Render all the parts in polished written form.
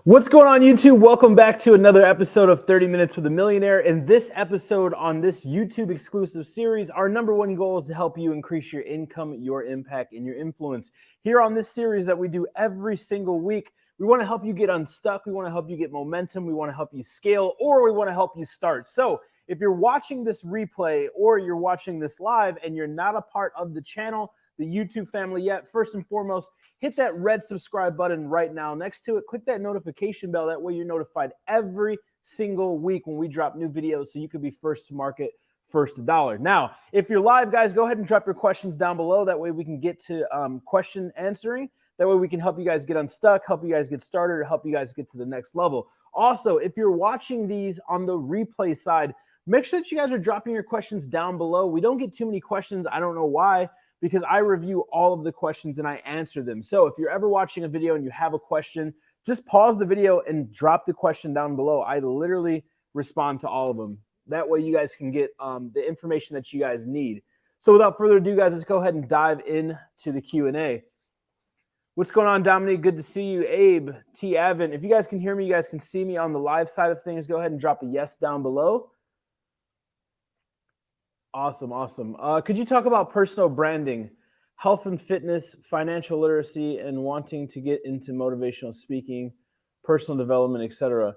What's going on, YouTube? Welcome back to another episode of 30 Minutes with a Millionaire. In this episode on this YouTube exclusive series, our number one goal is to help you increase your income, your impact, and your influence. Here on this series that we do every single week, we want to help you get unstuck. We want to help you get momentum. We want to help you scale, or we want to help you start. So if you're watching this replay or you're watching this live and you're not a part of the channel, the YouTube family yet, first and foremost, hit that red subscribe button right now. Next to it, click that notification bell. That way you're notified every single week when we drop new videos so you can be first to market, first to dollar. Now, if you're live, guys, go ahead and drop your questions down below. That way we can get to question answering. That way we can help you guys get unstuck, help you guys get started, or help you guys get to the next level. Also, if you're watching these on the replay side, make sure that you guys are dropping your questions down below. We don't get too many questions. I don't know why, because I review all of the questions and I answer them. So if you're ever watching a video and you have a question, just pause the video and drop the question down below. I literally respond to all of them. That way you guys can get the information that you guys need. So without further ado, guys, let's go ahead and dive into the Q&A. What's going on, Dominique? Good to see you. Abe, T. Avin. If you guys can hear me, you guys can see me on the live side of things, go ahead and drop a yes down below. Awesome, awesome. Could you talk about personal branding, health and fitness, financial literacy, and wanting to get into motivational speaking, personal development, etc.?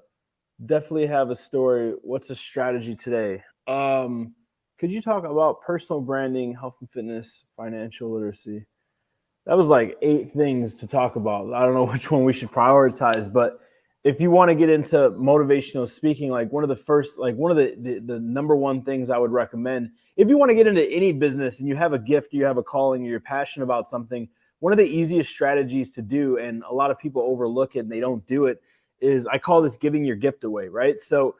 Definitely have a story. What's a strategy today? Could you talk about personal branding, health and fitness, financial literacy? That was like 8 things to talk about. I don't know which one we should prioritize, but if you want to get into motivational speaking, like one of the number one things I would recommend, if you want to get into any business and you have a gift, you have a calling, or you're passionate about something, one of the easiest strategies to do, and a lot of people overlook it and they don't do it, is I call this giving your gift away, right? So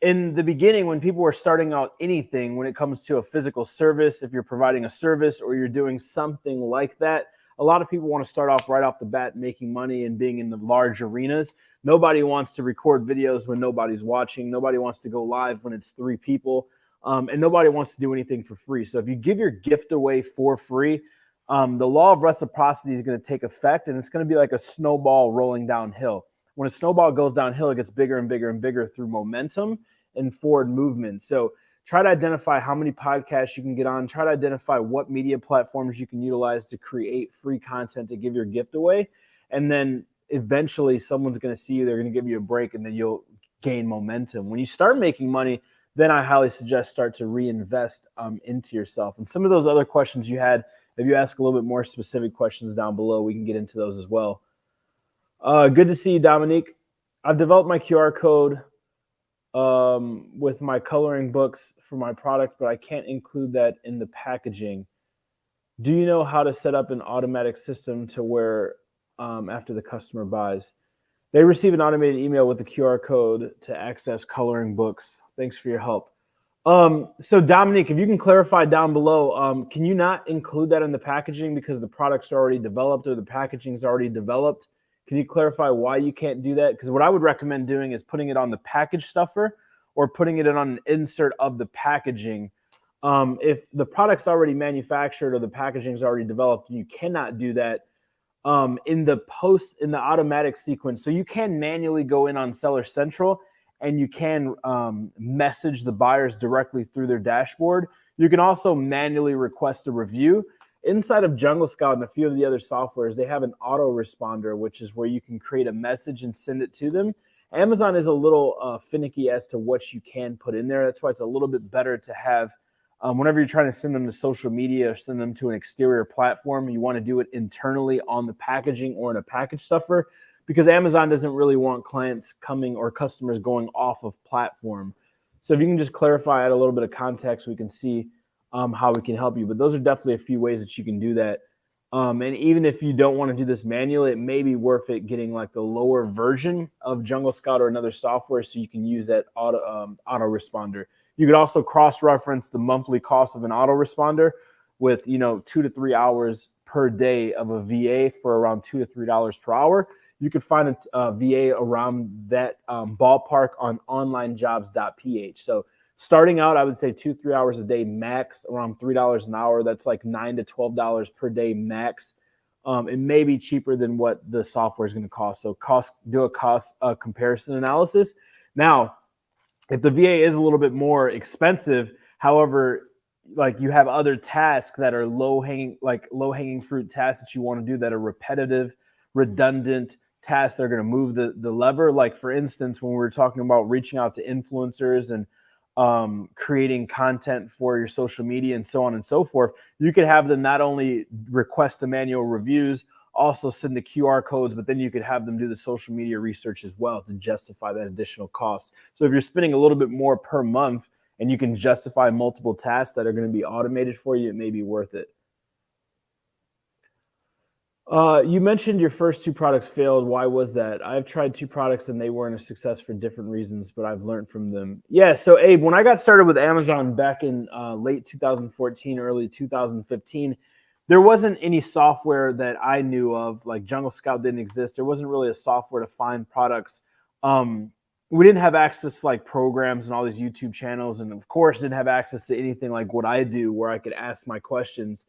in the beginning, when people are starting out anything, when it comes to a physical service, if you're providing a service or you're doing something like that, a lot of people want to start off right off the bat making money and being in the large arenas. Nobody wants to record videos when nobody's watching. Nobody wants to go live when it's 3 people. And nobody wants to do anything for free. So if you give your gift away for free, the law of reciprocity is going to take effect, and it's going to be like a snowball rolling downhill. When a snowball goes downhill, it gets bigger and bigger and bigger through momentum and forward movement. So try to identify how many podcasts you can get on. Try to identify what media platforms you can utilize to create free content to give your gift away. And then eventually someone's going to see you. They're going to give you a break, and then you'll gain momentum. When you start making money, then I highly suggest start to reinvest into yourself. And some of those other questions you had, if you ask a little bit more specific questions down below, we can get into those as well. Good to see you, Dominique. I've developed my QR code with my coloring books for my product, but I can't include that in the packaging. Do you know how to set up an automatic system to where after the customer buys, they receive an automated email with the QR code to access coloring books? Thanks for your help. So Dominique, if you can clarify down below, can you not include that in the packaging because the product's already developed or the packaging's already developed? Can you clarify why you can't do that? Because what I would recommend doing is putting it on the package stuffer or putting it on an insert of the packaging. If the product's already manufactured or the packaging's already developed, you cannot do that in the automatic sequence. So you can manually go in on Seller Central and you can message the buyers directly through their dashboard. You can also manually request a review. Inside of Jungle Scout and a few of the other softwares, they have an autoresponder, which is where you can create a message and send it to them. Amazon is a little finicky as to what you can put in there. That's why it's a little bit better to have, whenever you're trying to send them to social media or send them to an exterior platform, you want to do it internally on the packaging or in a package stuffer, because Amazon doesn't really want clients coming or customers going off of platform. So if you can just clarify, add a little bit of context, we can see how we can help you. But those are definitely a few ways that you can do that. And even if you don't want to do this manually, it may be worth it getting like the lower version of Jungle Scout or another software so you can use that autoresponder. You could also cross-reference the monthly cost of an autoresponder with 2 to 3 hours per day of a VA for around $2 to $3 per hour. You could find a VA around that ballpark on onlinejobs.ph. So starting out, I would say 2-3 hours a day max, around $3 an hour. That's like $9 to $12 per day max. it may be cheaper than what the software is going to cost. So do a cost comparison analysis. Now, if the VA is a little bit more expensive, however, like you have other tasks that are low hanging fruit tasks that you want to do that are repetitive, redundant tasks that are going to move the lever. Like for instance, when we were talking about reaching out to influencers and creating content for your social media and so on and so forth, you could have them not only request the manual reviews, also send the QR codes, but then you could have them do the social media research as well to justify that additional cost. So if you're spending a little bit more per month and you can justify multiple tasks that are going to be automated for you, it may be worth it. You mentioned your first two products failed. Why was that? I've tried two products and they weren't a success for different reasons, but I've learned from them. Yeah. So Abe, when I got started with Amazon back in late 2014, early 2015, there wasn't any software that I knew of. Like Jungle Scout didn't exist. There wasn't really a software to find products. We didn't have access to like programs and all these YouTube channels, and of course didn't have access to anything like what I do where I could ask my questions.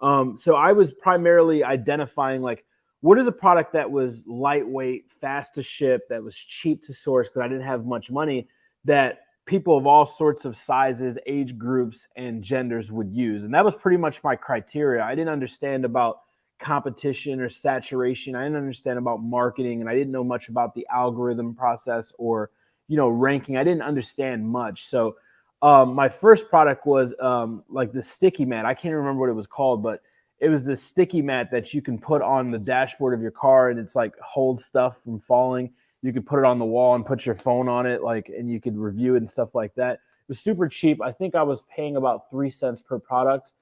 So I was primarily identifying like what is a product that was lightweight, fast to ship, that was cheap to source because I didn't have much money, that people of all sorts of sizes, age groups, and genders would use. And that was pretty much my criteria. I didn't understand about competition or saturation. I didn't understand about marketing, and I didn't know much about the algorithm process or, ranking. I didn't understand much. So my first product was like the sticky mat. I can't remember what it was called, but it was this sticky mat that you can put on the dashboard of your car, and it's like holds stuff from falling. You could put it on the wall and put your phone on it, and you could review it and stuff like that. It was super cheap. I think I was paying about 3 cents per product,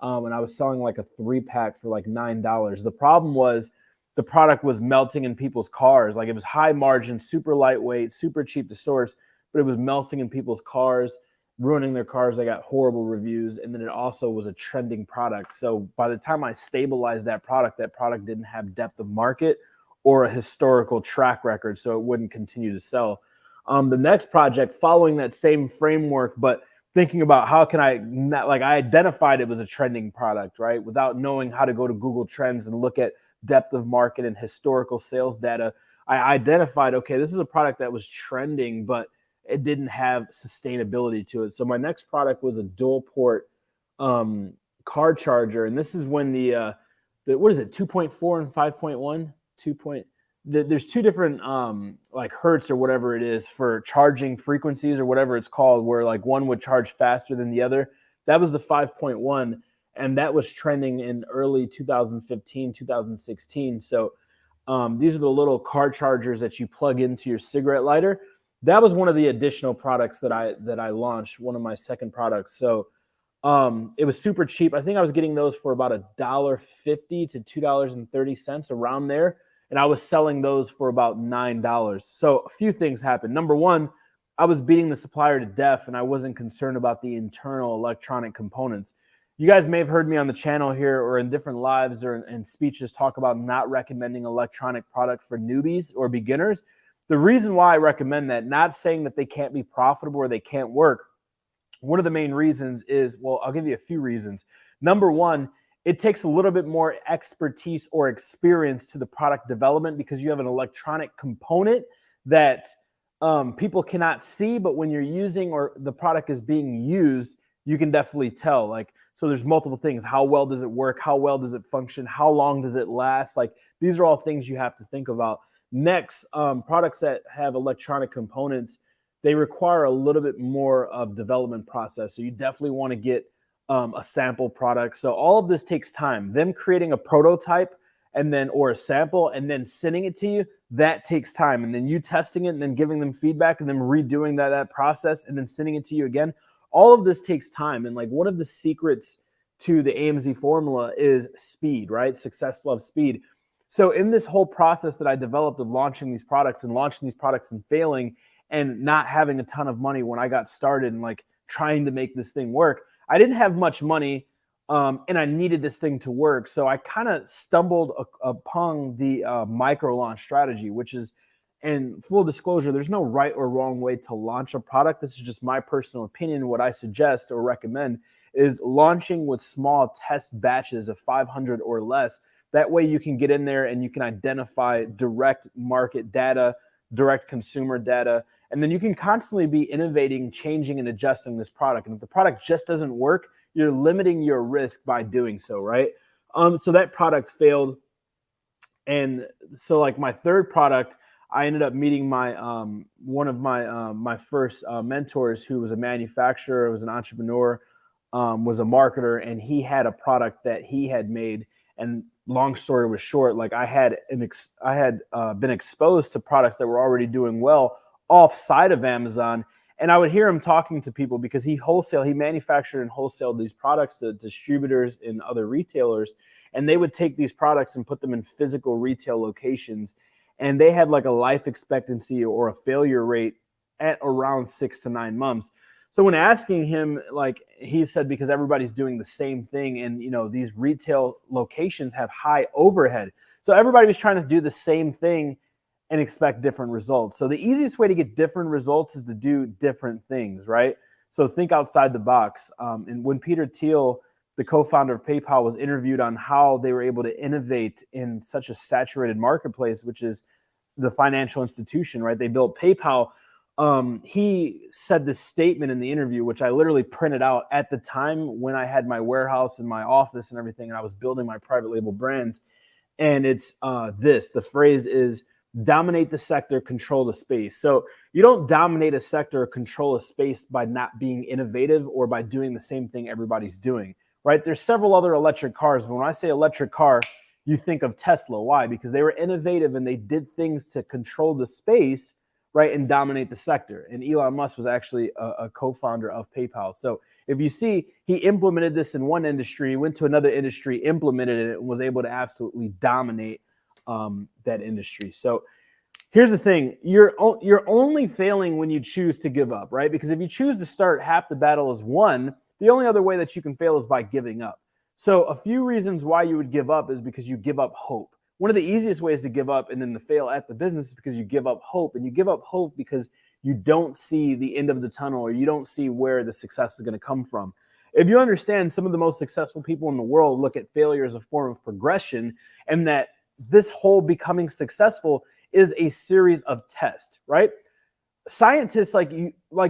and I was selling like a 3-pack for like $9. The problem was the product was melting in people's cars. Like it was high margin, super lightweight, super cheap to source, but it was melting in people's cars, ruining their cars. I got horrible reviews, and then it also was a trending product. So by the time I stabilized that product didn't have depth of market or a historical track record, so it wouldn't continue to sell. The next project, following that same framework, but thinking about how can I not, like I identified it was a trending product, right? Without knowing how to go to Google Trends and look at depth of market and historical sales data, I identified, okay, this is a product that was trending, but it didn't have sustainability to it. So my next product was a dual port car charger, and this is when the what is it, 2.4 and 5.1, there's two different like hertz or whatever it is for charging frequencies or whatever it's called, where like one would charge faster than the other. That was the 5.1, and that was trending in early 2015, 2016. So these are the little car chargers that you plug into your cigarette lighter. That was one of the additional products that I launched, one of my second products. So it was super cheap. I think I was getting those for about $1.50 to $2.30, around there. And I was selling those for about $9. So a few things happened. Number one, I was beating the supplier to death, and I wasn't concerned about the internal electronic components. You guys may have heard me on the channel here or in different lives or in speeches talk about not recommending electronic product for newbies or beginners. The reason why I recommend that, not saying that they can't be profitable or they can't work, one of the main reasons is, well, I'll give you a few reasons. Number one, it takes a little bit more expertise or experience to the product development because you have an electronic component that people cannot see, but when you're using or the product is being used, you can definitely tell. Like, so there's multiple things. How well does it work? How well does it function? How long does it last? Like, these are all things you have to think about. Next, products that have electronic components, they require a little bit more of development process. So you definitely want to get a sample product. So all of this takes time. Them creating a prototype and then or a sample and then sending it to you, that takes time. And then you testing it and then giving them feedback and then redoing that process and then sending it to you again. All of this takes time. And like one of the secrets to the AMZ formula is speed, right? Success loves speed. So in this whole process that I developed of launching these products and failing and not having a ton of money when I got started and like trying to make this thing work, I didn't have much money and I needed this thing to work. So I kind of stumbled upon the micro launch strategy, which is, and full disclosure, there's no right or wrong way to launch a product. This is just my personal opinion. What I suggest or recommend is launching with small test batches of 500 or less. That way you can get in there and you can identify direct market data, direct consumer data, and then you can constantly be innovating, changing, and adjusting this product. And if the product just doesn't work, you're limiting your risk by doing so, right? So that product failed. And so like my third product, I ended up meeting my one of my my first mentors, who was a manufacturer, was an entrepreneur, was a marketer, and he had a product that he had made. And long story was short, like I had been exposed to products that were already doing well offside of Amazon, and I would hear him talking to people because he manufactured and wholesaled these products to distributors and other retailers, and they would take these products and put them in physical retail locations, and they had like a life expectancy or a failure rate at around 6 to 9 months. So when asking him, like he said, because everybody's doing the same thing, and these retail locations have high overhead, so everybody was trying to do the same thing and expect different results. So the easiest way to get different results is to do different things, right? So think outside the box. And when Peter Thiel, the co-founder of PayPal, was interviewed on how they were able to innovate in such a saturated marketplace, which is the financial institution, right? They built PayPal. He said this statement in the interview, which I literally printed out at the time when I had my warehouse and my office and everything, and I was building my private label brands. And it's the phrase is, dominate the sector, control the space. So you don't dominate a sector or control a space by not being innovative or by doing the same thing everybody's doing, right? There's several other electric cars, but when I say electric car, you think of Tesla. Why? Because they were innovative and they did things to control the space, right, and dominate the sector. And Elon Musk was actually a co-founder of PayPal. So if you see, he implemented this in one industry, went to another industry, implemented it, and was able to absolutely dominate that industry. So here's the thing. You're only failing when you choose to give up, right? Because if you choose to start, half the battle is won. The only other way that you can fail is by giving up. So a few reasons why you would give up is because you give up hope. One of the easiest ways to give up and then to fail at the business is because you give up hope. And you give up hope because you don't see the end of the tunnel, or you don't see where the success is going to come from. If you understand, some of the most successful people in the world look at failure as a form of progression, and that this whole becoming successful is a series of tests, right? Scientists,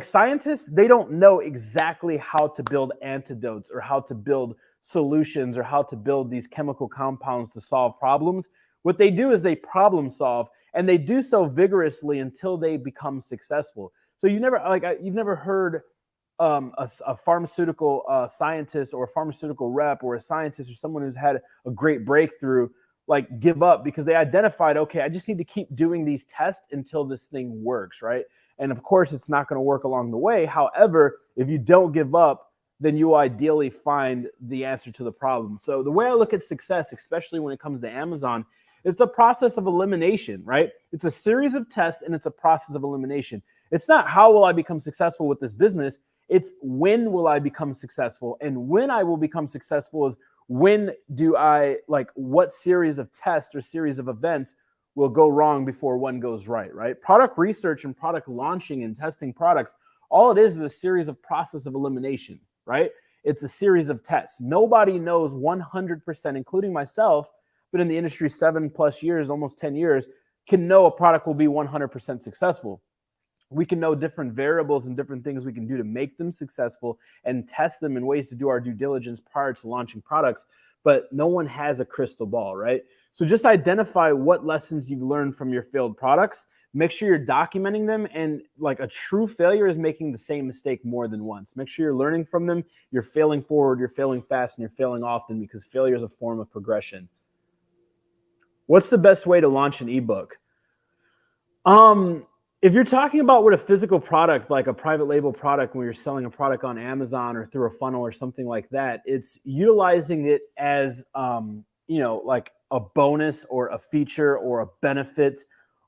scientists, they don't know exactly how to build antidotes or how to build solutions or how to build these chemical compounds to solve problems. What they do is they problem solve, and they do so vigorously until they become successful. So you've never heard a pharmaceutical scientist or a pharmaceutical rep or a scientist or someone who's had a great breakthrough like give up, because they identified, okay, I just need to keep doing these tests until this thing works, right? And of course, it's not going to work along the way. However, if you don't give up, then you will ideally find the answer to the problem. So the way I look at success, especially when it comes to Amazon, is the process of elimination, right? It's a series of tests and it's a process of elimination. It's not how will I become successful with this business, it's when will I become successful. And when I will become successful is when do I, what series of tests or series of events will go wrong before one goes right, right? Product research and product launching and testing products, all it is a series of process of elimination, right? It's a series of tests. Nobody knows 100%, including myself, been in the industry 7+ years, almost 10 years, can know a product will be 100% successful. We can know different variables and different things we can do to make them successful and test them in ways to do our due diligence prior to launching products, but no one has a crystal ball, right? So just identify what lessons you've learned from your failed products. Make sure you're documenting them, and like a true failure is making the same mistake more than once. Make sure you're learning from them, you're failing forward, you're failing fast, and you're failing often, because failure is a form of progression. What's the best way to launch an ebook? If you're talking about with a physical product, like a private label product, when you're selling a product on Amazon or through a funnel or something like that, it's utilizing it as, like a bonus or a feature or a benefit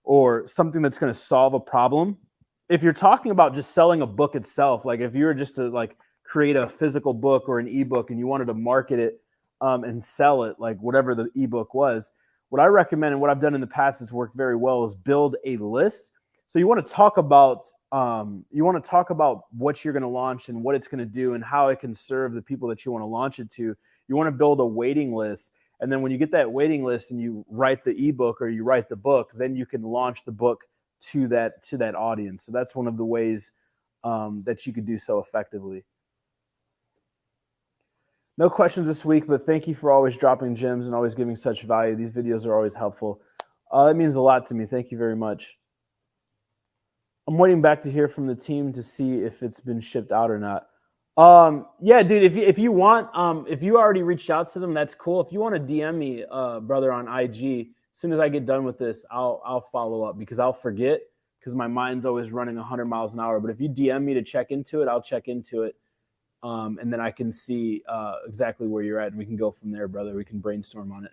or something that's going to solve a problem. If you're talking about just selling a book itself, like if you were just to create a physical book or an ebook and you wanted to market it and sell it, like whatever the ebook was, what I recommend and what I've done in the past that's worked very well is build a list. So you want to talk about what you're going to launch and what it's going to do and how it can serve the people that you want to launch it to. You want to build a waiting list, And then when you get that waiting list and you write the ebook or you write the book, then you can launch the book to that audience. So that's one of the ways that you could do so effectively. No questions this week, but thank you for always dropping gems and always giving such value. These videos are always helpful. That means a lot to me. Thank you very much. I'm waiting back to hear from the team to see if it's been shipped out or not. Yeah, dude, if you want, if you already reached out to them, that's cool. If you want to DM me, brother, on IG, as soon as I get done with this, I'll follow up because I'll forget because my mind's always running 100 miles an hour. But if you DM me to check into it, I'll check into it. And then I can see exactly where you're at, and we can go from there, brother. We can brainstorm on it.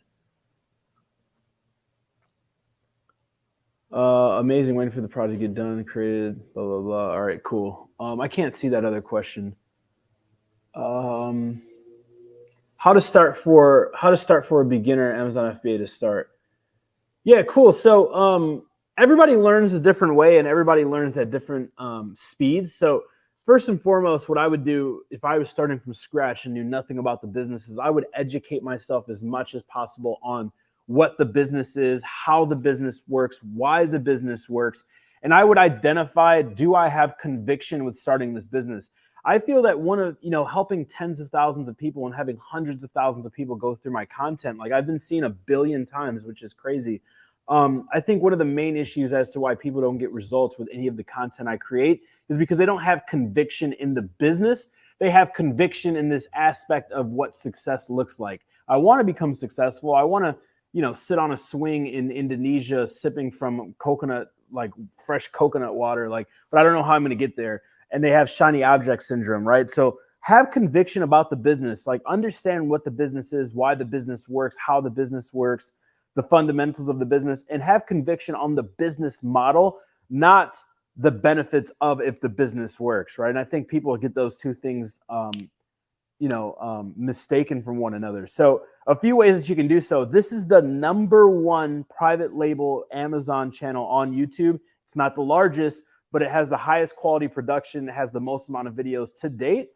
Amazing, waiting for the project to get done, created, blah, blah, blah. All right, cool. I can't see that other question. How to start for a beginner Amazon FBA to start. Yeah, cool. So everybody learns a different way, and everybody learns at different speeds. So first and foremost, what I would do if I was starting from scratch and knew nothing about the business is I would educate myself as much as possible on what the business is, how the business works, why the business works. And I would identify, do I have conviction with starting this business? I feel that one of, helping tens of thousands of people and having hundreds of thousands of people go through my content, like I've been seen 1 billion times, which is crazy. I think one of the main issues as to why people don't get results with any of the content I create is because they don't have conviction in the business. They have conviction in this aspect of what success looks like. I want to become successful. I want to, sit on a swing in Indonesia, sipping from coconut, like fresh coconut water, but I don't know how I'm going to get there. And they have shiny object syndrome, right? So have conviction about the business, understand what the business is, why the business works, how the business works, the fundamentals of the business, and have conviction on the business model, not the benefits of if the business works, right? And I think people get those two things, mistaken from one another. So a few ways that you can do so. This is the #1 private label Amazon channel on YouTube. It's not the largest, but it has the highest quality production. It has the most amount of videos to date.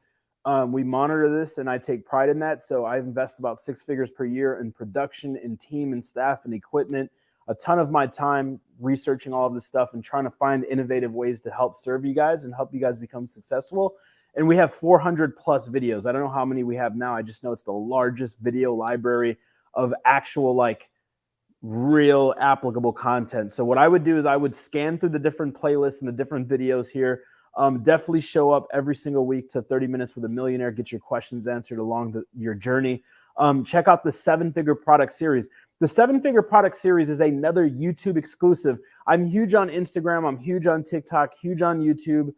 We monitor this, and I take pride in that. So I invest about 6 figures per year in production, in team and staff and equipment, a ton of my time researching all of this stuff and trying to find innovative ways to help serve you guys and help you guys become successful. And we have 400 plus videos. I don't know how many we have now. I just know it's the largest video library of actual, real applicable content. So what I would do is I would scan through the different playlists and the different videos here. Definitely show up every single week to 30 Minutes with a Millionaire. Get your questions answered along your journey. Check out the 7-Figure Product Series. The 7-Figure Product Series is another YouTube exclusive. I'm huge on Instagram. I'm huge on TikTok, huge on YouTube,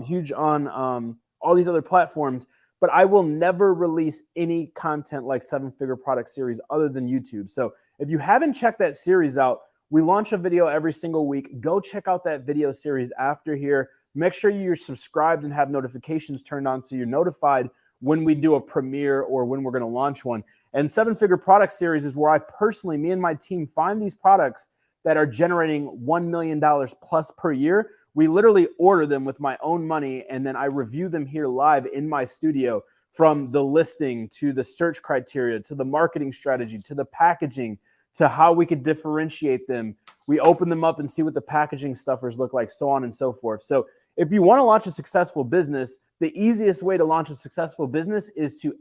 huge on all these other platforms, but I will never release any content like 7-Figure Product Series other than YouTube. So if you haven't checked that series out, we launch a video every single week. Go check out that video series after here. Make sure you're subscribed and have notifications turned on so you're notified when we do a premiere or when we're going to launch one. And 7-Figure Product Series is where I personally, me and my team, find these products that are generating $1 million plus per year. We literally order them with my own money, and then I review them here live in my studio, from the listing to the search criteria to the marketing strategy to the packaging to how we could differentiate them. We open them up and see what the packaging stuffers look like, so on and so forth. So if you want to launch a successful business, the easiest way to launch a successful business is to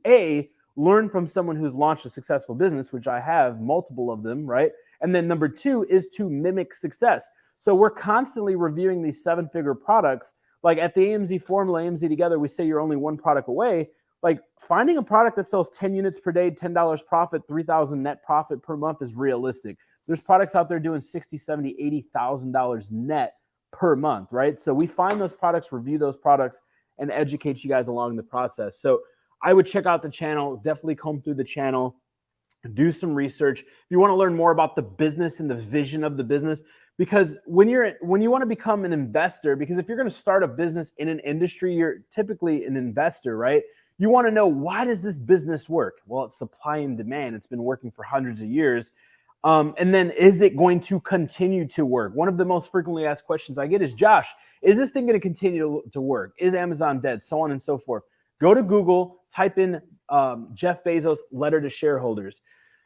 learn from someone who's launched a successful business, which I have multiple of them, right? And then number 2 is to mimic success. So we're constantly reviewing these 7-figure products. Like at the AMZ formula, AMZ Together, we say you're only one product away. Like finding a product that sells 10 units per day, $10 profit, $3,000 net profit per month is realistic. There's products out there doing $60,000, $70,000, $80,000 net per month, right? So we find those products, review those products, and educate you guys along the process. So I would check out the channel, definitely comb through the channel, do some research. If you want to learn more about the business and the vision of the business, because when you want to become an investor, because if you're going to start a business in an industry, you're typically an investor, right? You want to know, why does this business work? Well, it's supply and demand. It's been working for hundreds of years. And then is it going to continue to work? One of the most frequently asked questions I get is, Josh, is this thing going to continue to work? Is Amazon dead? So on and so forth. Go to Google, type in Jeff Bezos letter to shareholders.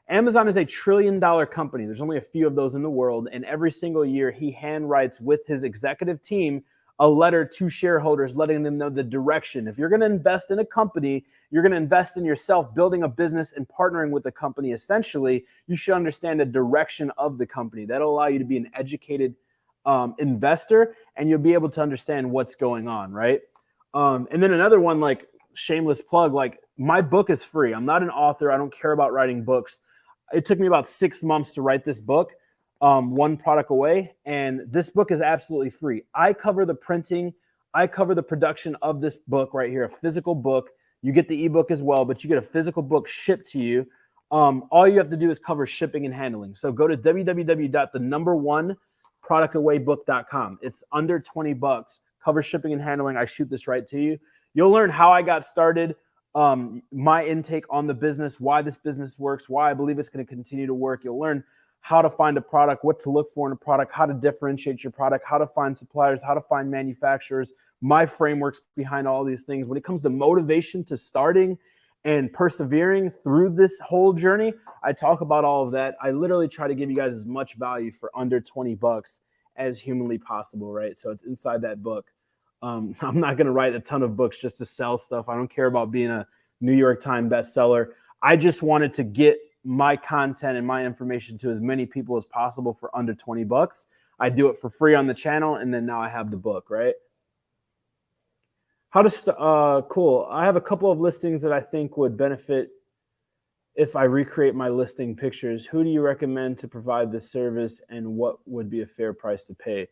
Amazon is a $1 trillion company. There's only a few of those in the world. And every single year, he handwrites with his executive team a letter to shareholders letting them know the direction. If you're going to invest in a company, you're going to invest in yourself, building a business and partnering with the company. Essentially, you should understand the direction of the company. That'll allow you to be an educated investor, and you'll be able to understand what's going on, right? And then another one, like shameless plug, like my book is free. I'm not an author. I don't care about writing books. It took me about 6 months to write this book. One product away, and this book is absolutely free. I cover the printing, I cover the production of this book right here, a physical book. You get the ebook as well, but you get a physical book shipped to you. All you have to do is cover shipping and handling. So go to www.the1productawaybook.com. It's under $20. Cover shipping and handling. I shoot this right to you. You'll learn how I got started, my intake on the business, why this business works, why I believe it's going to continue to work. You'll learn how to find a product, what to look for in a product, how to differentiate your product, how to find suppliers, how to find manufacturers, my frameworks behind all these things. When it comes to motivation to starting and persevering through this whole journey, I talk about all of that. I literally try to give you guys as much value for under $20 as humanly possible, right? So it's inside that book. I'm not going to write a ton of books just to sell stuff. I don't care about being a New York Times bestseller. I just wanted to get my content and my information to as many people as possible for under $20. I do it for free on the channel, and then now I have the book, right? Cool. I have a couple of listings that I think would benefit if I recreate my listing pictures. Who do you recommend to provide this service, and what would be a fair price to pay?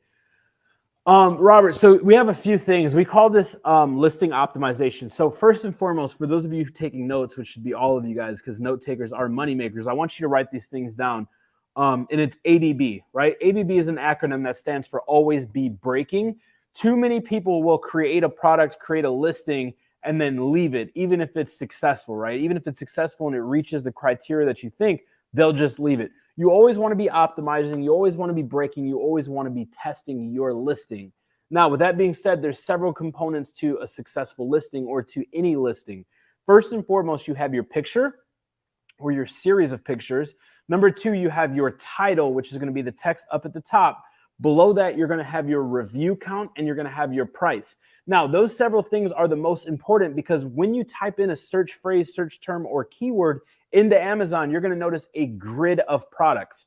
Robert, so we have a few things. We call this listing optimization. So first and foremost, for those of you taking notes, which should be all of you guys, because note takers are money makers, I want you to write these things down. And it's ABB, right? ABB is an acronym that stands for always be breaking. Too many people will create a product, create a listing, and then leave it, even if it's successful, right? Even if it's successful and it reaches the criteria that you think, they'll just leave it. You always want to be optimizing. You always want to be breaking. You always want to be testing your listing. Now, with that being said, there's several components to a successful listing or to any listing. First and foremost, you have your picture or your series of pictures. Number two, you have your title, which is going to be the text up at the top. Below that, you're going to have your review count and you're going to have your price. Now, those several things are the most important because when you type in a search phrase, search term, or keyword into Amazon, you're going to notice a grid of products.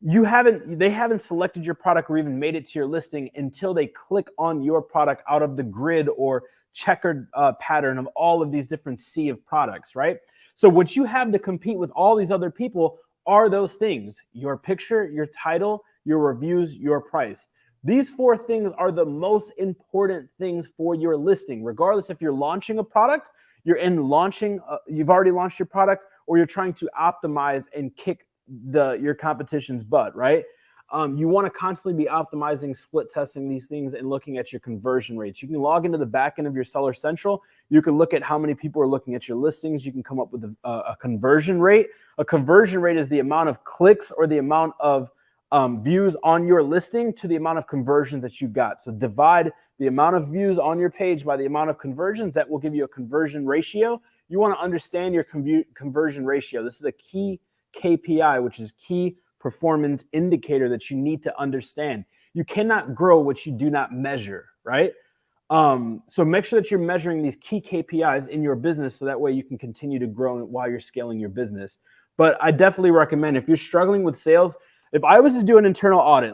They haven't selected your product or even made it to your listing until they click on your product out of the grid or checkered pattern of all of these different sea of products, right? So what you have to compete with all these other people are those things: your picture, your title, your reviews, your price. These four things are the most important things for your listing, regardless if you're launching a product, you've already launched your product, or you're trying to optimize and kick your competition's butt, right? You want to constantly be optimizing, split testing these things, and looking at your conversion rates. You can log into the back end of your Seller Central. You can look at how many people are looking at your listings. You can come up with a conversion rate. A conversion rate is the amount of clicks or the amount of views on your listing to the amount of conversions that you got. So divide the amount of views on your page by the amount of conversions. That will give you a conversion ratio. You want to understand your conversion ratio. This is a key KPI, which is key performance indicator that you need to understand. You cannot grow what you do not measure, right? So make sure that you're measuring these key KPIs in your business so that way you can continue to grow while you're scaling your business. But I definitely recommend, if you're struggling with sales, if I was to do an internal audit,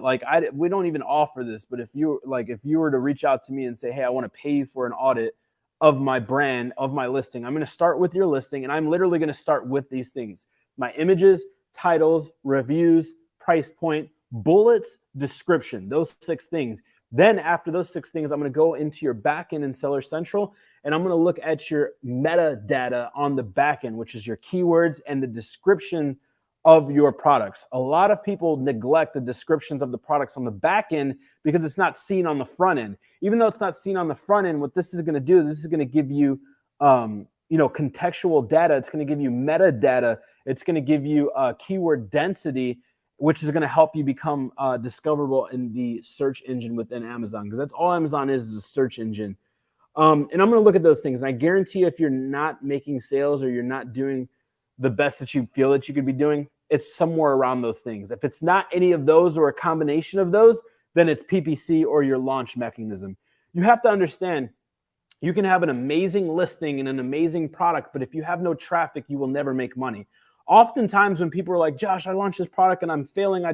we don't even offer this, but if you were to reach out to me and say, hey, I want to pay you for an audit of my brand, of my listing, I'm going to start with your listing, and I'm literally going to start with these things: my images, titles, reviews, price point, bullets, description, those 6 things. Then after those 6 things, I'm going to go into your backend in Seller Central, and I'm going to look at your metadata on the backend, which is your keywords and the description of your products. A lot of people neglect the descriptions of the products on the back end because it's not seen on the front end. Even though it's not seen on the front end, what this is going to do, this is going to give you, contextual data. It's going to give you metadata. It's going to give you keyword density, which is going to help you become discoverable in the search engine within Amazon, because that's all Amazon is a search engine. And I'm going to look at those things. And I guarantee if you're not making sales or you're not doing the best that you feel that you could be doing, it's somewhere around those things. If it's not any of those or a combination of those, then it's PPC or your launch mechanism. You have to understand, you can have an amazing listing and an amazing product, but if you have no traffic, you will never make money. Oftentimes when people are like, Josh, I launched this product and I'm failing, I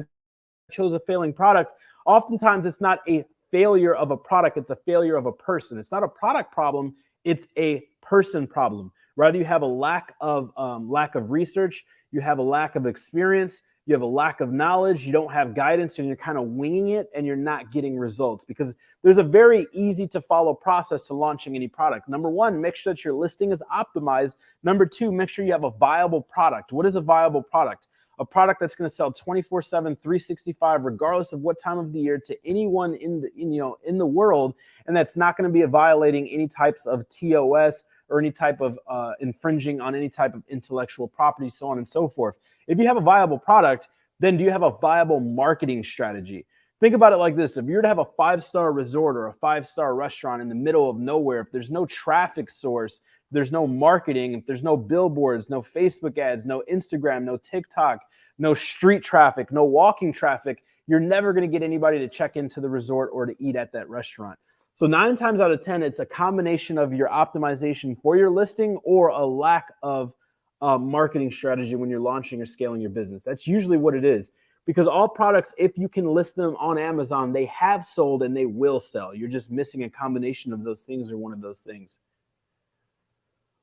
chose a failing product. Oftentimes it's not a failure of a product, it's a failure of a person. It's not a product problem, it's a person problem. Rather, you have a lack of research, you have a lack of experience, you have a lack of knowledge, you don't have guidance, and you're kind of winging it and you're not getting results, because there's a very easy to follow process to launching any product. Number one, make sure that your listing is optimized. Number two, make sure you have a viable product. What is a viable product? A product that's going to sell 24/7, 365, regardless of what time of the year, to anyone in the world, and that's not going to be violating any types of TOS or any type of infringing on any type of intellectual property, so on and so forth. If you have a viable product, then do you have a viable marketing strategy? Think about it like this. If you were to have a 5-star resort or a 5-star restaurant in the middle of nowhere, if there's no traffic source, there's no marketing, if there's no billboards, no Facebook ads, no Instagram, no TikTok, no street traffic, no walking traffic, you're never going to get anybody to check into the resort or to eat at that restaurant. So 9 times out of 10, it's a combination of your optimization for your listing or a lack of marketing strategy when you're launching or scaling your business. That's usually what it is, because all products, if you can list them on Amazon, they have sold and they will sell. You're just missing a combination of those things or one of those things.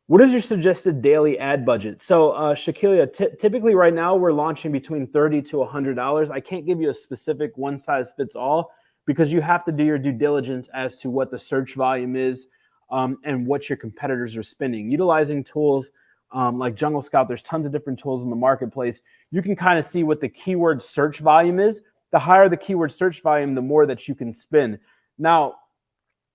What is your suggested daily ad budget? So Shakilia, typically right now we're launching between $30 to $100. I can't give you a specific one size fits all, because you have to do your due diligence as to what the search volume is and what your competitors are spending. Utilizing tools like Jungle Scout, there's tons of different tools in the marketplace. You can kind of see what the keyword search volume is. The higher the keyword search volume, the more that you can spend. Now,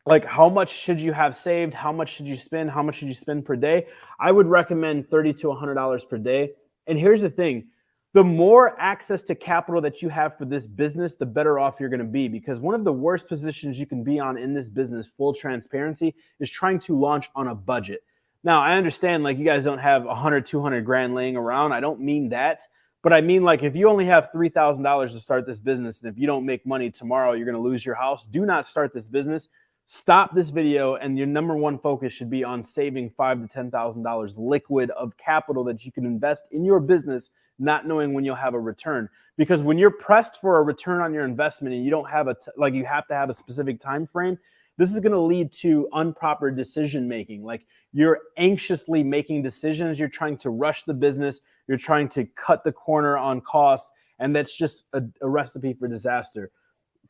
like, how much should you have saved? How much should you spend? How much should you spend per day? I would recommend $30 to $100 per day. And here's the thing. The more access to capital that you have for this business, the better off you're going to be, because one of the worst positions you can be on in this business, full transparency, is trying to launch on a budget. Now, I understand, like, you guys don't have 100, 200 grand laying around. I don't mean that. But I mean, like, if you only have $3,000 to start this business, and if you don't make money tomorrow, you're going to lose your house, do not start this business. Stop this video, and your number one focus should be on saving $5,000 to $10,000 liquid of capital that you can invest in your business, not knowing when you'll have a return. Because when you're pressed for a return on your investment and you don't have you have to have a specific time frame, this is going to lead to improper decision making. Like, you're anxiously making decisions, you're trying to rush the business, you're trying to cut the corner on costs, and that's just a recipe for disaster.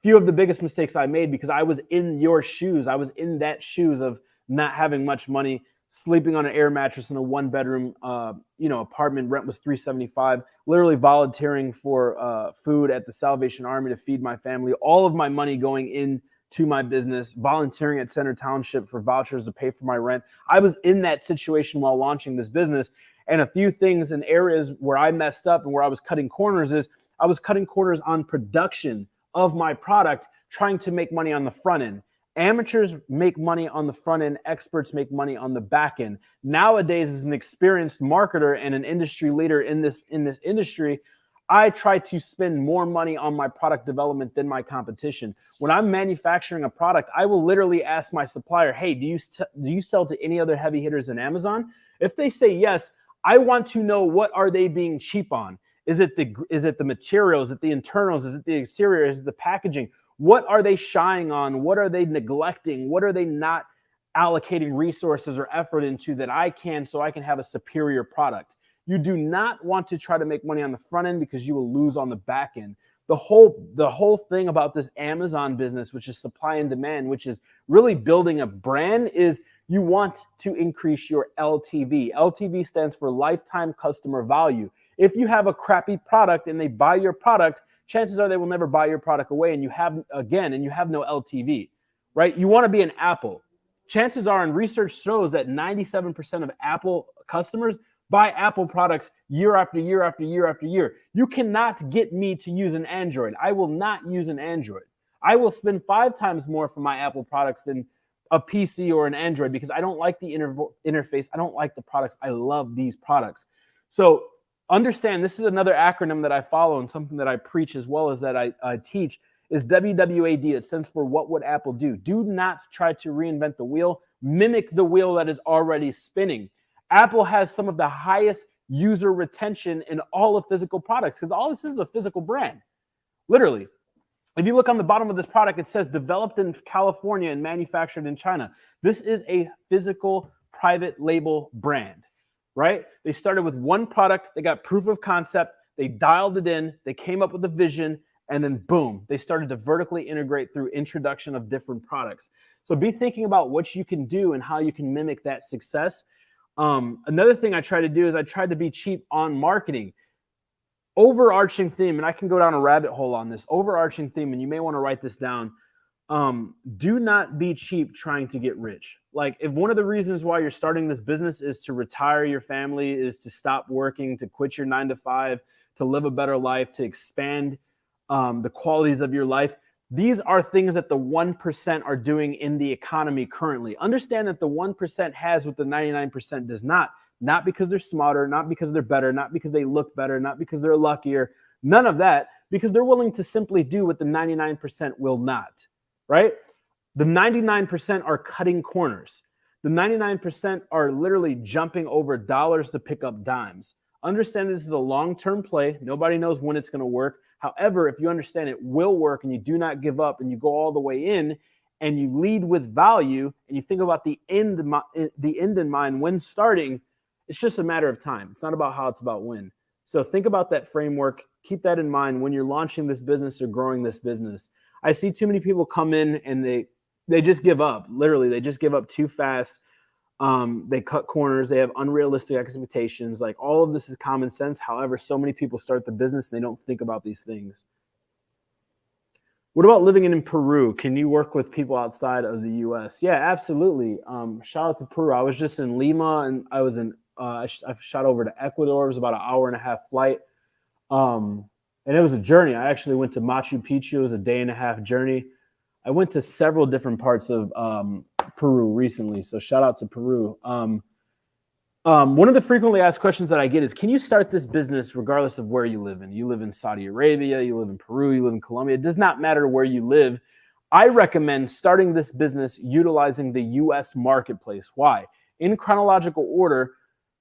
Few of the biggest mistakes I made, because I was in your shoes. I was in that shoes of not having much money, sleeping on an air mattress in a 1-bedroom, apartment. Rent was $375. Literally volunteering for food at the Salvation Army to feed my family. All of my money going into my business. Volunteering at Center Township for vouchers to pay for my rent. I was in that situation while launching this business. And a few things and areas where I messed up and where I was cutting corners is I was cutting corners on production of my product, trying to make money on the front end. Amateurs make money on the front end, experts make money on the back end. Nowadays, as an experienced marketer and an industry leader in this industry, I try to spend more money on my product development than my competition. When I'm manufacturing a product, I will literally ask my supplier, hey, do you sell to any other heavy hitters than Amazon? If they say yes, I want to know, what are they being cheap on? Is it the materials? Is it the internals? Is it the exterior? Is it the packaging? What are they shying on? What are they neglecting? What are they not allocating resources or effort into that I can, so I can have a superior product? You do not want to try to make money on the front end, because you will lose on the back end. The whole thing about this Amazon business, which is supply and demand, which is really building a brand, is you want to increase your LTV. LTV stands for lifetime customer value. If you have a crappy product and they buy your product, chances are they will never buy your product away, and you have no LTV, right? You want to be an Apple. Chances are, and research shows, that 97% of Apple customers buy Apple products year after year after year after year. You cannot get me to use an Android. I will not use an Android. I will spend 5 times more for my Apple products than a PC or an Android, because I don't like the interface. I don't like the products. I love these products. So understand, this is another acronym that I follow and something that I preach as well as that I teach is WWAD. It stands for what would Apple do? Do not try to reinvent the wheel. Mimic the wheel that is already spinning. Apple has some of the highest user retention in all of physical products because all this is a physical brand. Literally. If you look on the bottom of this product, it says developed in California and manufactured in China. This is a physical private label brand, right? They started with one product. They got proof of concept. They dialed it in. They came up with a vision. And then boom, they started to vertically integrate through introduction of different products. So be thinking about what you can do and how you can mimic that success. Another thing I try to do is I try to be cheap on marketing. Overarching theme, and I can go down a rabbit hole on this, overarching theme, and you may want to write this down. Do not be cheap trying to get rich. Like if one of the reasons why you're starting this business is to retire your family, is to stop working, to quit your 9-to-5, to live a better life, to expand the qualities of your life. These are things that the 1% are doing in the economy currently. Understand that the 1% has what the 99% does not. Not because they're smarter, not because they're better, not because they look better, not because they're luckier. None of that, because they're willing to simply do what the 99% will not, right? The 99% are cutting corners. The 99% are literally jumping over dollars to pick up dimes. Understand this is a long-term play. Nobody knows when it's going to work. However, if you understand it will work and you do not give up and you go all the way in and you lead with value and you think about the end in mind when starting, it's just a matter of time. It's not about how, it's about when. So think about that framework. Keep that in mind when you're launching this business or growing this business. I see too many people come in and they just give up. Literally, they just give up too fast. They cut corners. They have unrealistic expectations. Like all of this is common sense. However, so many people start the business and they don't think about these things. What about living in Peru? Can you work with people outside of the U.S.? Yeah, absolutely. Shout out to Peru. I was just in Lima and I was in I shot over to Ecuador. It was about an 1.5-hour flight. And it was a journey. I actually went to Machu Picchu. It was a 1.5-day journey. I went to several different parts of Peru recently. So shout out to Peru. One of the frequently asked questions that I get is, can you start this business regardless of where you live in? You live in Saudi Arabia, you live in Peru, you live in Colombia. It does not matter where you live. I recommend starting this business utilizing the U.S. marketplace. Why? In chronological order,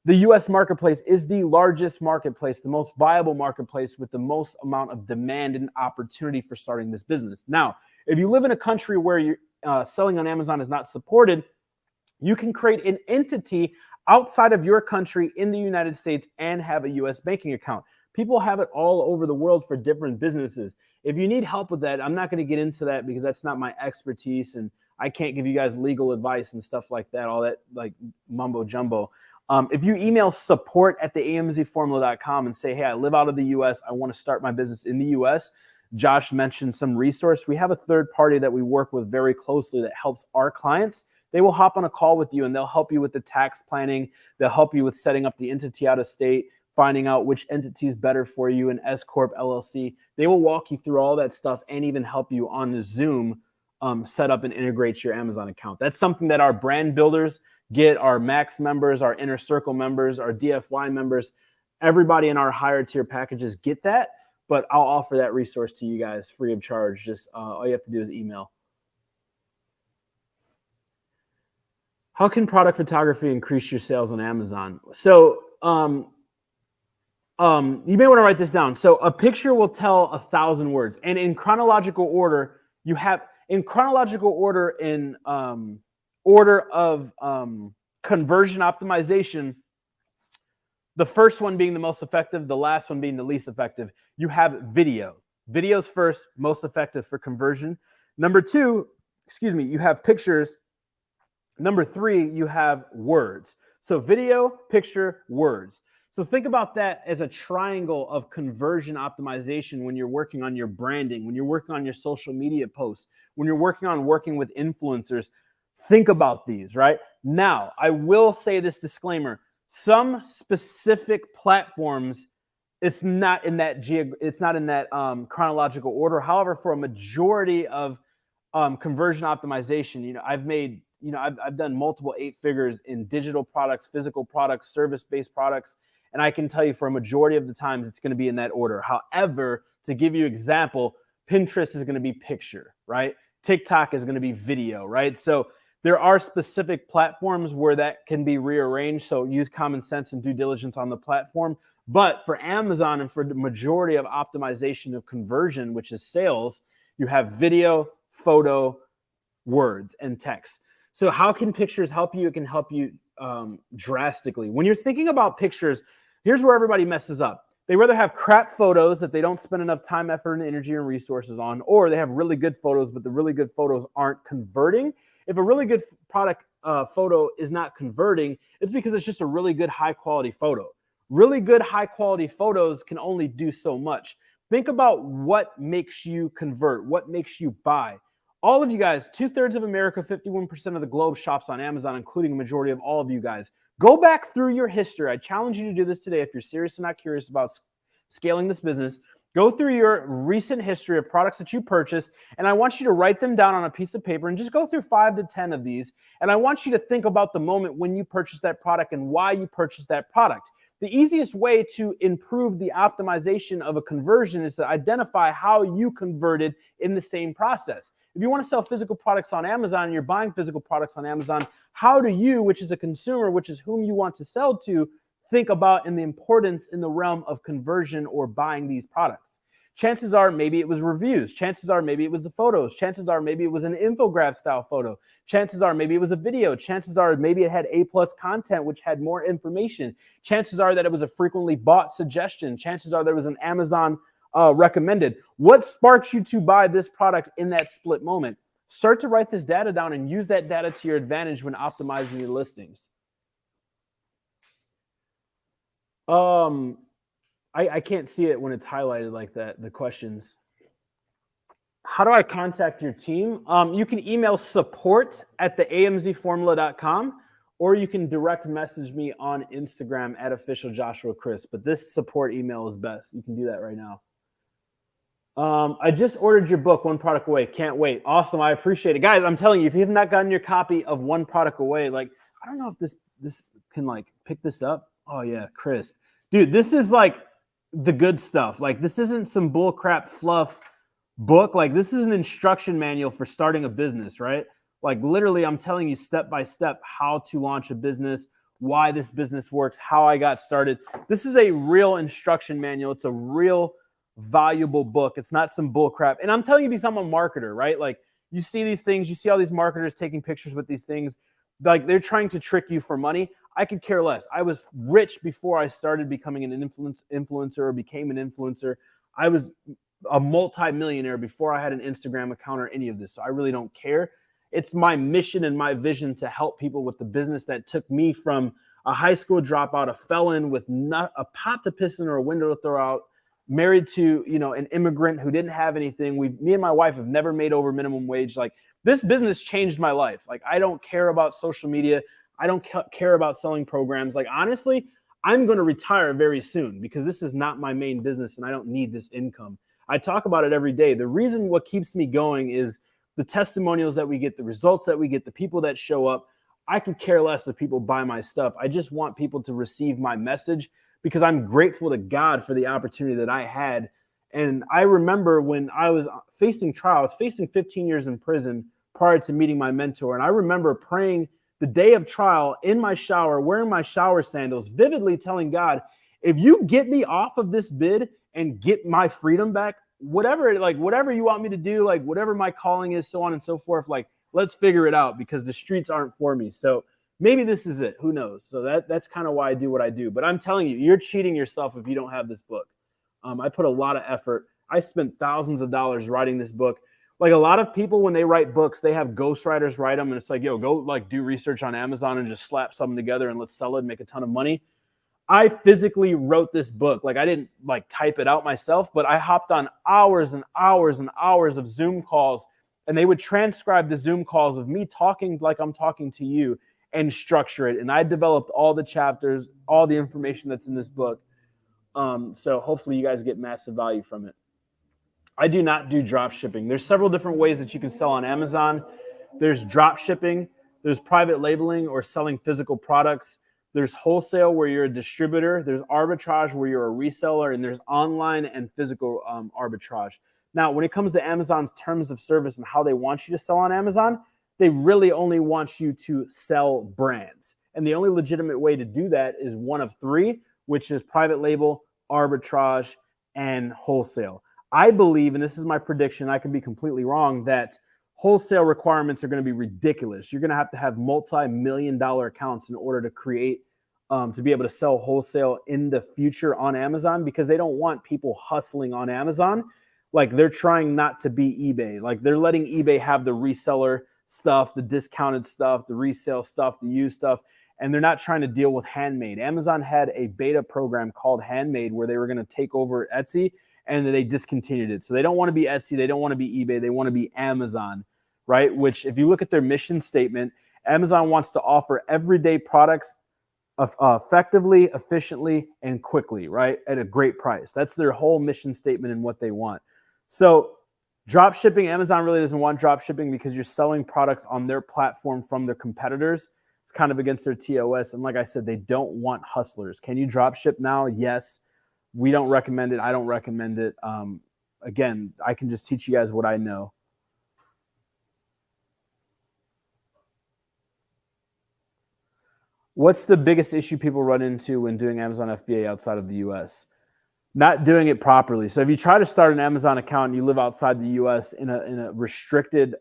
the U.S. marketplace is the largest marketplace, the most viable marketplace with the most amount of demand and opportunity for starting this business. Now, if you live in a country where you're selling on Amazon is not supported, you can create an entity outside of your country in the United States and have a U.S. banking account. People have it all over the world for different businesses. If you need help with that, I'm not going to get into that because that's not my expertise and I can't give you guys legal advice and stuff like that, all that like mumbo jumbo. If you email support@theamzformula.com and say, hey, I live out of the U.S., I want to start my business in the U.S., Josh mentioned some resource. We have a third party that we work with very closely that helps our clients. They will hop on a call with you and they'll help you with the tax planning. They'll help you with setting up the entity out of state, finding out which entity is better for you, an S Corp, LLC. They will walk you through all that stuff and even help you on the Zoom set up and integrate your Amazon account. That's something that our brand builders get, our Max members, our Inner Circle members, our DFY members, everybody in our higher tier packages get that, but I'll offer that resource to you guys free of charge. Just all you have to do is email. How can product photography increase your sales on Amazon? So you may want to write this down. So a picture will tell 1,000 words, and in chronological order, you have in order of conversion optimization, the first one being the most effective, the last one being the least effective. You have video. Video's first, most effective for conversion. Number two, you have pictures. Number three, you have words. So video, picture, words. So think about that as a triangle of conversion optimization when you're working on your branding, when you're working on your social media posts, when you're working with influencers. Think about these, right? Now, I will say this disclaimer. Some specific platforms, it's not in that chronological order. However, for a majority of conversion optimization, I've done multiple 8 figures in digital products, physical products, service-based products, And I can tell you for a majority of the times, it's going to be in that order. However, to give you an example, Pinterest is going to be picture, right? TikTok is going to be video, right? So there are specific platforms where that can be rearranged. So use common sense and due diligence on the platform. But for Amazon and for the majority of optimization of conversion, which is sales, you have video, photo, words, and text. So how can pictures help you? It can help you drastically. When you're thinking about pictures, here's where everybody messes up. They rather have crap photos that they don't spend enough time, effort, and energy and resources on, or they have really good photos, but the really good photos aren't converting. If a really good product photo is not converting, it's because it's just a really good high-quality photo. Really good high-quality photos can only do so much. Think about what makes you convert, what makes you buy. All of you guys, 2/3 of America, 51% of the globe shops on Amazon, including a majority of all of you guys. Go back through your history. I challenge you to do this today if you're serious and not curious about scaling this business. Go through your recent history of products that you purchased, and I want you to write them down on a piece of paper and just go through 5 to 10 of these. And I want you to think about the moment when you purchased that product and why you purchased that product. The easiest way to improve the optimization of a conversion is to identify how you converted in the same process. If you want to sell physical products on Amazon and you're buying physical products on Amazon, how do you, which is a consumer, which is whom you want to sell to, think about in the importance in the realm of conversion or buying these products? Chances are maybe it was reviews. Chances are maybe it was the photos. Chances are maybe it was an infograph style photo. Chances are maybe it was a video. Chances are maybe it had A+ content, which had more information. Chances are that it was a frequently bought suggestion. Chances are there was an Amazon recommended. What sparks you to buy this product in that split moment? Start to write this data down and use that data to your advantage when optimizing your listings. I can't see it when it's highlighted like that, the questions. How do I contact your team? You can email support@theamzformula.com, or you can direct message me on Instagram @officialjoshuachris. But this support email is best. You can do that right now. I just ordered your book, One Product Away. Can't wait. Awesome. I appreciate it. Guys, I'm telling you, if you have not gotten your copy of One Product Away, like, I don't know if this can like pick this up. Oh yeah, crisp. Dude, this is like the good stuff. Like, this isn't some bull crap fluff book. Like, this is an instruction manual for starting a business, right? Like, literally, I'm telling you step by step how to launch a business, why this business works, how I got started. This is a real instruction manual. It's a real valuable book. It's not some bull crap. And I'm telling you because I'm a marketer, right? Like, you see these things, you see all these marketers taking pictures with these things. Like, they're trying to trick you for money. I could care less. I was rich before I started becoming an influencer or became an influencer. I was a multi-millionaire before I had an Instagram account or any of this. So I really don't care. It's my mission and my vision to help people with the business that took me from a high school dropout, a felon with not a pot to piss in or a window to throw out, married to, an immigrant who didn't have anything. Me and my wife have never made over minimum wage. Like, this business changed my life. Like, I don't care about social media. I don't care about selling programs. Like, honestly, I'm going to retire very soon because this is not my main business and I don't need this income. I talk about it every day. The reason what keeps me going is the testimonials that we get, the results that we get, the people that show up. I could care less if people buy my stuff. I just want people to receive my message because I'm grateful to God for the opportunity that I had. And I remember when I was facing trial, I was facing 15 years in prison prior to meeting my mentor. And I remember praying the day of trial in my shower, wearing my shower sandals, vividly telling God, if you get me off of this bid and get my freedom back, whatever you want me to do, like whatever my calling is, so on and so forth, like, let's figure it out because the streets aren't for me. So maybe this is it. Who knows? So that's kind of why I do what I do. But I'm telling you, you're cheating yourself if you don't have this book. I put a lot of effort. I spent thousands of dollars writing this book. Like, a lot of people, when they write books, they have ghostwriters write them, and it's like, yo, go like do research on Amazon and just slap something together and let's sell it and make a ton of money. I physically wrote this book. Like, I didn't like type it out myself, but I hopped on hours and hours and hours of Zoom calls, and they would transcribe the Zoom calls of me talking like I'm talking to you and structure it. And I developed all the chapters, all the information that's in this book. So hopefully you guys get massive value from it. I do not do drop shipping. There's several different ways that you can sell on Amazon. There's drop shipping, there's private labeling or selling physical products. There's wholesale where you're a distributor. There's arbitrage where you're a reseller, and there's online and physical arbitrage. Now, when it comes to Amazon's terms of service and how they want you to sell on Amazon, they really only want you to sell brands. And the only legitimate way to do that is one of three, which is private label, arbitrage, and wholesale. I believe, and this is my prediction, I could be completely wrong, that wholesale requirements are going to be ridiculous. You're going to have multi-million-dollar accounts in order to create, to be able to sell wholesale in the future on Amazon, because they don't want people hustling on Amazon. Like, they're trying not to be eBay. Like, they're letting eBay have the reseller stuff, the discounted stuff, the resale stuff, the used stuff, and they're not trying to deal with handmade. Amazon had a beta program called Handmade where they were going to take over Etsy, and they discontinued it. So they don't want to be Etsy, they don't want to be eBay, they want to be Amazon, right? Which, if you look at their mission statement, Amazon wants to offer everyday products effectively, efficiently, and quickly, right? At a great price. That's their whole mission statement and what they want. So drop shipping, Amazon really doesn't want drop shipping because you're selling products on their platform from their competitors. It's kind of against their TOS. And like I said, they don't want hustlers. Can you drop ship now? Yes. We don't recommend it. I don't recommend it. Again, I can just teach you guys what I know. What's the biggest issue people run into when doing Amazon FBA outside of the US? Not doing it properly. So if you try to start an Amazon account and you live outside the US in a restricted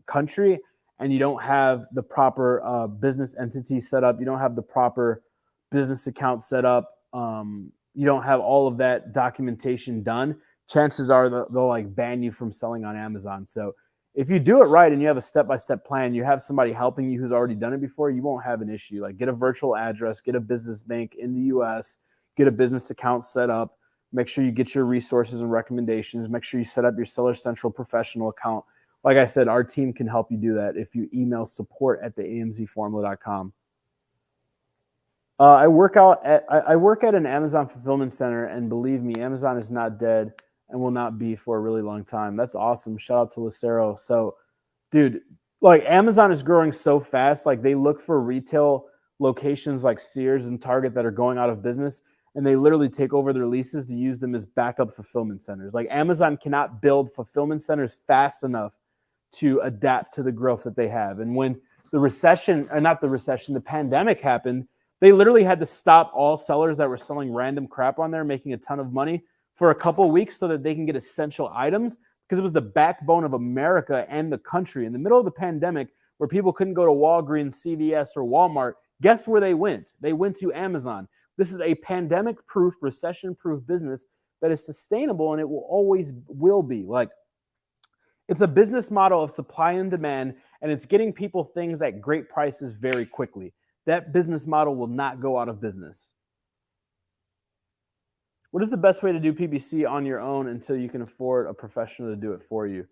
country, and you don't have the proper business entity set up, you don't have the proper business account set up, you don't have all of that documentation done, chances are they'll like ban you from selling on Amazon. So if you do it right and you have a step-by-step plan, you have somebody helping you who's already done it before, you won't have an issue. Like, get a virtual address, get a business bank in the US, get a business account set up, make sure you get your resources and recommendations, make sure you set up your Seller Central professional account. Like I said, our team can help you do that if you email support@theamzformula.com. I work at an Amazon fulfillment center, and believe me, Amazon is not dead and will not be for a really long time. That's awesome. Shout out to Lucero. So, dude, like, Amazon is growing so fast. Like, they look for retail locations like Sears and Target that are going out of business, and they literally take over their leases to use them as backup fulfillment centers. Like, Amazon cannot build fulfillment centers fast enough to adapt to the growth that they have. And when the pandemic happened, they literally had to stop all sellers that were selling random crap on there, making a ton of money for a couple of weeks so that they can get essential items, because it was the backbone of America and the country. In the middle of the pandemic, where people couldn't go to Walgreens, CVS, or Walmart, guess where they went? They went to Amazon. This is a pandemic-proof, recession-proof business that is sustainable, and it will be. Like, it's a business model of supply and demand, and it's getting people things at great prices very quickly. That business model will not go out of business. What is the best way to do PPC on your own until you can afford a professional to do it for you?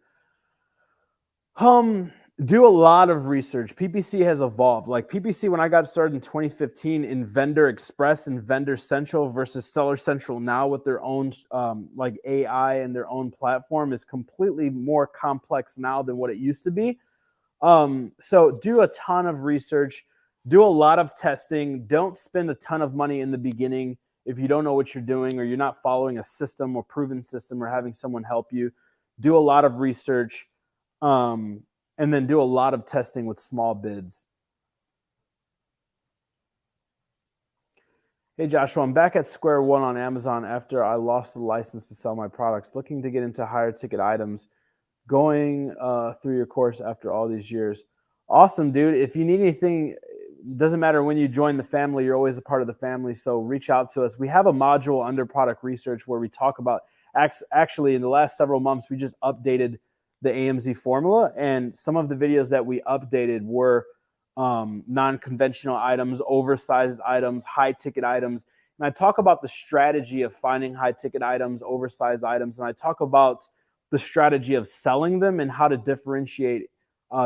Do a lot of research. PPC has evolved. Like, PPC, when I got started in 2015 in Vendor Express and Vendor Central versus Seller Central now with their own like AI and their own platform, is completely more complex now than what it used to be. So do a ton of research, do a lot of testing. Don't spend a ton of money in the beginning if you don't know what you're doing, or you're not following a system or proven system or having someone help you. Do a lot of research. And then do a lot of testing with small bids. Hey, Joshua, I'm back at square one on Amazon after I lost the license to sell my products, looking to get into higher ticket items, going through your course after all these years. Awesome, dude. If you need anything, doesn't matter when you join the family, you're always a part of the family. So reach out to us. We have a module under product research where we talk about, actually in the last several months, we just updated the AMZ formula, and some of the videos that we updated were non-conventional items, oversized items, high ticket items. And I talk about the strategy of finding high ticket items, oversized items, and I talk about the strategy of selling them and how to differentiate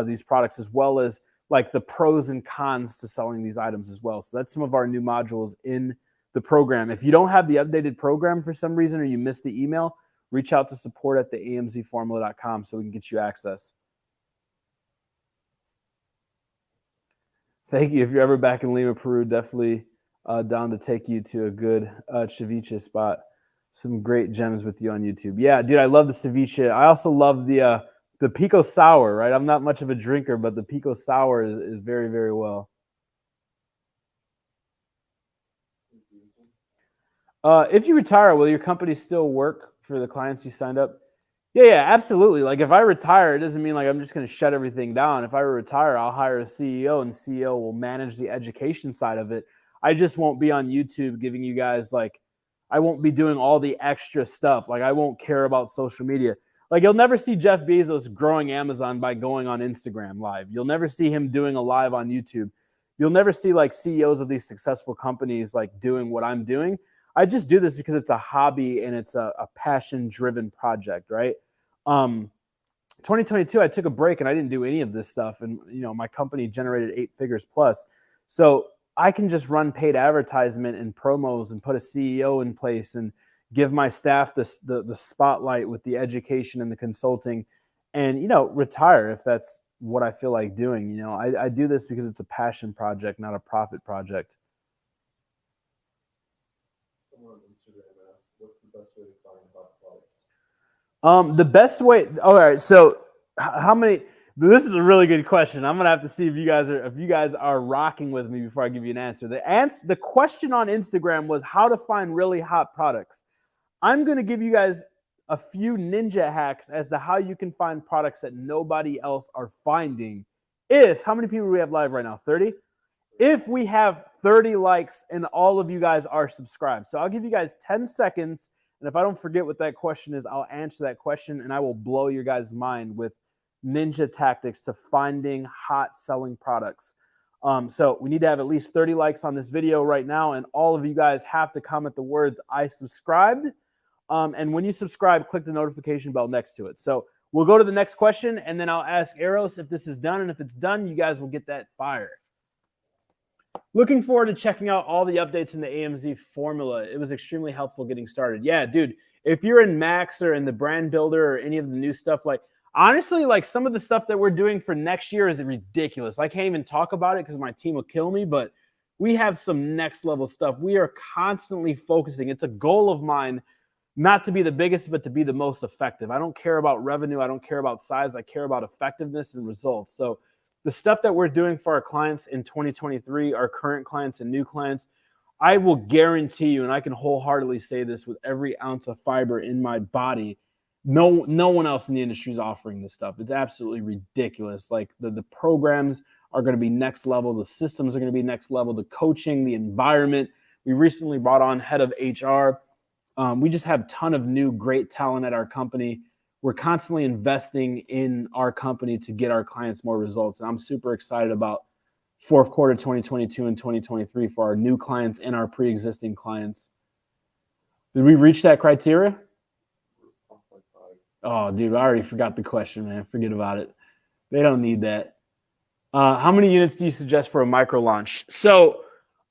these products, as well as like the pros and cons to selling these items as well. So that's some of our new modules in the program. If you don't have the updated program for some reason, or you missed the email, reach out to support@theamzformula.com so we can get you access. Thank you. If you're ever back in Lima, Peru, definitely down to take you to a good ceviche spot. Some great gems with you on YouTube. Yeah, dude, I love the ceviche. I also love the pico sour, right? I'm not much of a drinker, but the pico sour is very, very well. If you retire, will your company still work for the clients you signed up? Yeah, absolutely. Like if I retire, it doesn't mean like I'm just going to shut everything down. If I retire, I'll hire a CEO and CEO will manage the education side of it. I just won't be on YouTube giving you guys like, I won't be doing all the extra stuff. Like I won't care about social media. Like you'll never see Jeff Bezos growing Amazon by going on Instagram live. You'll never see him doing a live on YouTube. You'll never see like CEOs of these successful companies like doing what I'm doing. I just do this because it's a hobby and it's a passion driven project, right? 2022, I took a break and I didn't do any of this stuff. And, my company generated 8 figures plus. So I can just run paid advertisement and promos and put a CEO in place and give my staff the spotlight with the education and the consulting and, retire if that's what I feel like doing. I do this because it's a passion project, not a profit project. Someone on Instagram asked, what's the best way to find hot products? The best way. All right. So, how many? This is a really good question. I'm gonna have to see if you guys are rocking with me before I give you an answer. The question on Instagram was how to find really hot products. I'm gonna give you guys a few ninja hacks as to how you can find products that nobody else are finding. How many people do we have live right now? 30. If we have 30 likes and all of you guys are subscribed. So I'll give you guys 10 seconds. And if I don't forget what that question is, I'll answer that question and I will blow your guys' mind with ninja tactics to finding hot selling products. So we need to have at least 30 likes on this video right now. And all of you guys have to comment the words I subscribed. And when you subscribe, click the notification bell next to it. So we'll go to the next question and then I'll ask Eros if this is done. And if it's done, you guys will get that fire. Looking forward to checking out all the updates in the AMZ formula. It was extremely helpful getting started. Yeah, dude, if you're in Max or in the brand builder or any of the new stuff, like honestly, like some of the stuff that we're doing for next year is ridiculous. I can't even talk about it because my team will kill me, but we have some next level stuff. We are constantly focusing. It's a goal of mine not to be the biggest, but to be the most effective. I don't care about revenue. I don't care about size. I care about effectiveness and results. So the stuff that we're doing for our clients in 2023, our current clients and new clients, I will guarantee you, and I can wholeheartedly say this with every ounce of fiber in my body, no one else in the industry is offering this stuff. It's absolutely ridiculous. Like the programs are going to be next level. The systems are going to be next level. The coaching, the environment. We recently brought on head of HR. We just have a ton of new great talent at our company. We're constantly investing in our company to get our clients more results. And I'm super excited about fourth quarter 2022 and 2023 for our new clients and our pre-existing clients. Did we reach that criteria? Oh, dude, I already forgot the question, man. Forget about it. They don't need that. How many units do you suggest for a micro launch? So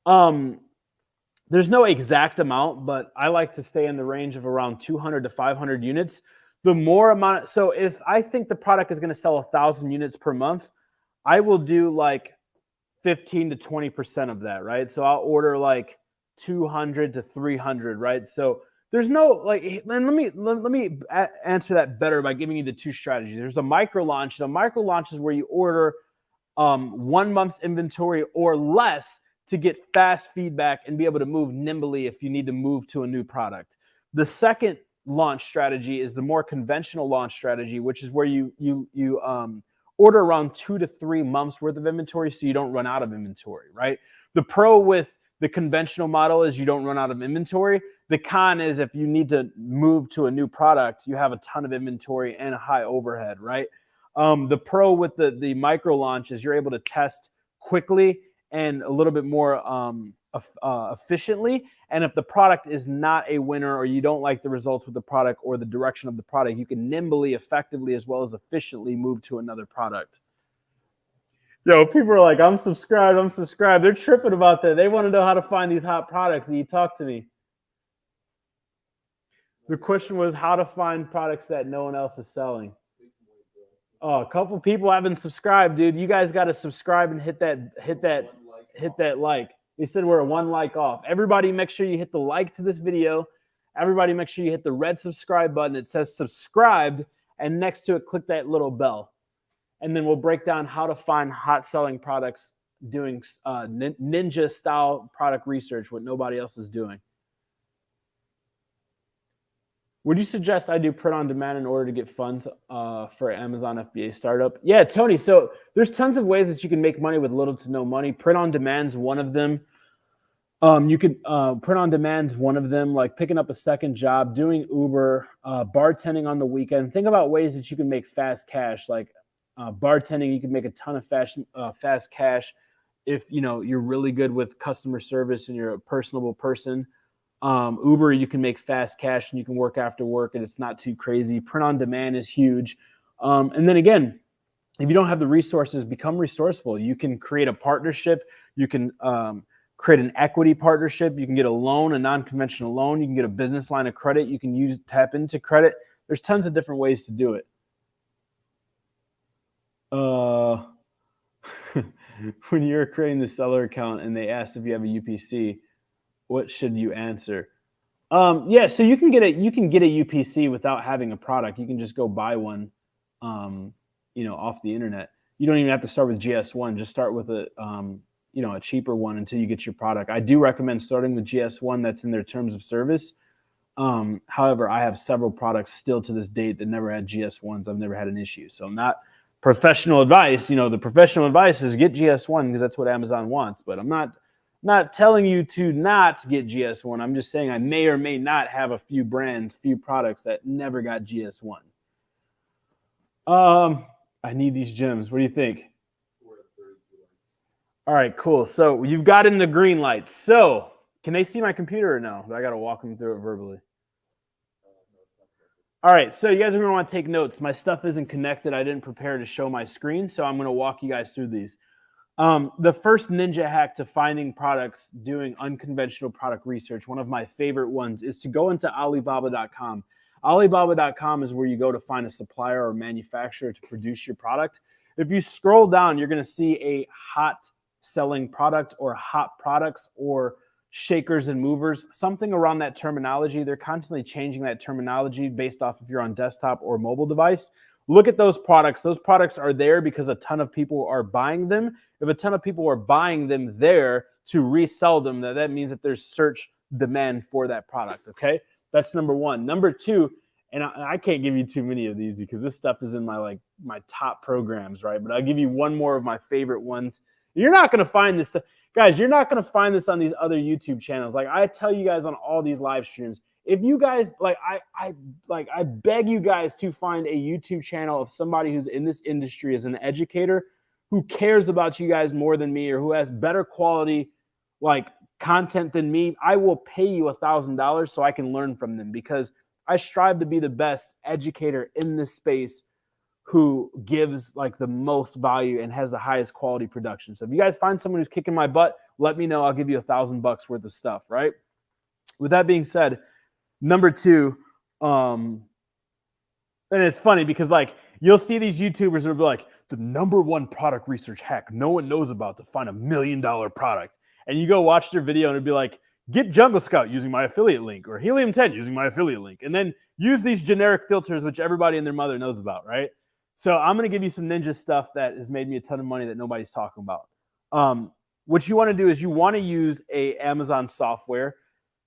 there's no exact amount, but I like to stay in the range of around 200 to 500 units. The more amount, so if I think the product is going to sell 1,000 units per month, I will do like 15 to 20% of that, right? So I'll order like 200 to 300, right? So there's no like, and let me answer that better by giving you the two strategies. There's a micro launch. A micro launch is where you order 1 month's inventory or less to get fast feedback and be able to move nimbly if you need to move to a new product. The second launch strategy is the more conventional launch strategy, which is where you order around 2 to 3 months worth of inventory so you don't run out of inventory, right? The pro with the conventional model is you don't run out of inventory. The con is if you need to move to a new product, you have a ton of inventory and a high overhead, right? The pro with the micro launch is you're able to test quickly and a little bit more efficiently. And if the product is not a winner or you don't like the results with the product or the direction of the product, you can nimbly, effectively, as well as efficiently move to another product. Yo, people are like, I'm subscribed. They're tripping about that. They want to know how to find these hot products. And you talk to me. The question was how to find products that no one else is selling. Oh, a couple people haven't subscribed, dude. You guys got to subscribe and hit that like. They said we're 1 like off. Everybody make sure you hit the like to this video. Everybody make sure you hit the red subscribe button. It says subscribed, and next to it, click that little bell. And then we'll break down how to find hot selling products doing ninja style product research, what nobody else is doing. Would you suggest I do print on demand in order to get funds for Amazon FBA startup? Yeah, Tony. So there's tons of ways that you can make money with little to no money. Print on demand's one of them. You could print on demand's one of them, like picking up a second job, doing Uber, bartending on the weekend. Think about ways that you can make fast cash, like bartending. You can make a ton of fast cash if you're really good with customer service and you're a personable person. Uber, you can make fast cash and you can work after work and it's not too crazy. Print on demand is huge. And then again, if you don't have the resources, become resourceful. You can create a partnership. You can create an equity partnership. You can get a loan, a non-conventional loan. You can get a business line of credit. You can tap into credit. There's tons of different ways to do it. When you're creating the seller account and they asked if you have a UPC, what should you answer? Yeah, so you can get a UPC without having a product. You can just go buy one, off the internet. You don't even have to start with GS1. Just start with a cheaper one until you get your product. I do recommend starting with GS1. That's in their terms of service. However, I have several products still to this date that never had GS1s. I've never had an issue. So I'm not professional advice. The professional advice is get GS1 because that's what Amazon wants. But I'm not telling you to not get GS1. I'm just saying I may or may not have a few products that never got GS1. I need these gems. What do you think? All right, cool. So you've got in the green lights. So can they see my computer or no? I got to walk them through it verbally. All right, so you guys are going to want to take notes. My stuff isn't connected. I didn't prepare to show my screen, so I'm going to walk you guys through these. The first ninja hack to finding products doing unconventional product research, one of my favorite ones, is to go into Alibaba.com. Alibaba.com is where you go to find a supplier or manufacturer to produce your product. If you scroll down, you're going to see a hot selling product or hot products or shakers and movers, something around that terminology. They're constantly changing that terminology based off if you're on desktop or mobile device. Look at those products. Those products are there because a ton of people are buying them. If a ton of people are buying them there to resell them, that means that there's search demand for that product, okay? That's number one. Number two, and I can't give you too many of these because this stuff is in my top programs, right? But I'll give you one more of my favorite ones. You're not going to find this stuff. Guys, you're not going to find this on these other YouTube channels. Like I tell you guys on all these live streams, if you guys I beg you guys to find a YouTube channel of somebody who's in this industry as an educator who cares about you guys more than me or who has better quality content than me. I will pay you $1,000 so I can learn from them because I strive to be the best educator in this space who gives the most value and has the highest quality production. So if you guys find someone who's kicking my butt, let me know. I'll give you $1,000 worth of stuff, right? With that being said, number two, and it's funny because you'll see these YouTubers that will be the number one product research hack no one knows about to find $1 million product. And you go watch their video and it'd be get Jungle Scout using my affiliate link or Helium 10 using my affiliate link. And then use these generic filters, which everybody and their mother knows about, right? So I'm going to give you some ninja stuff that has made me a ton of money that nobody's talking about. What you want to do is you want to use a Amazon software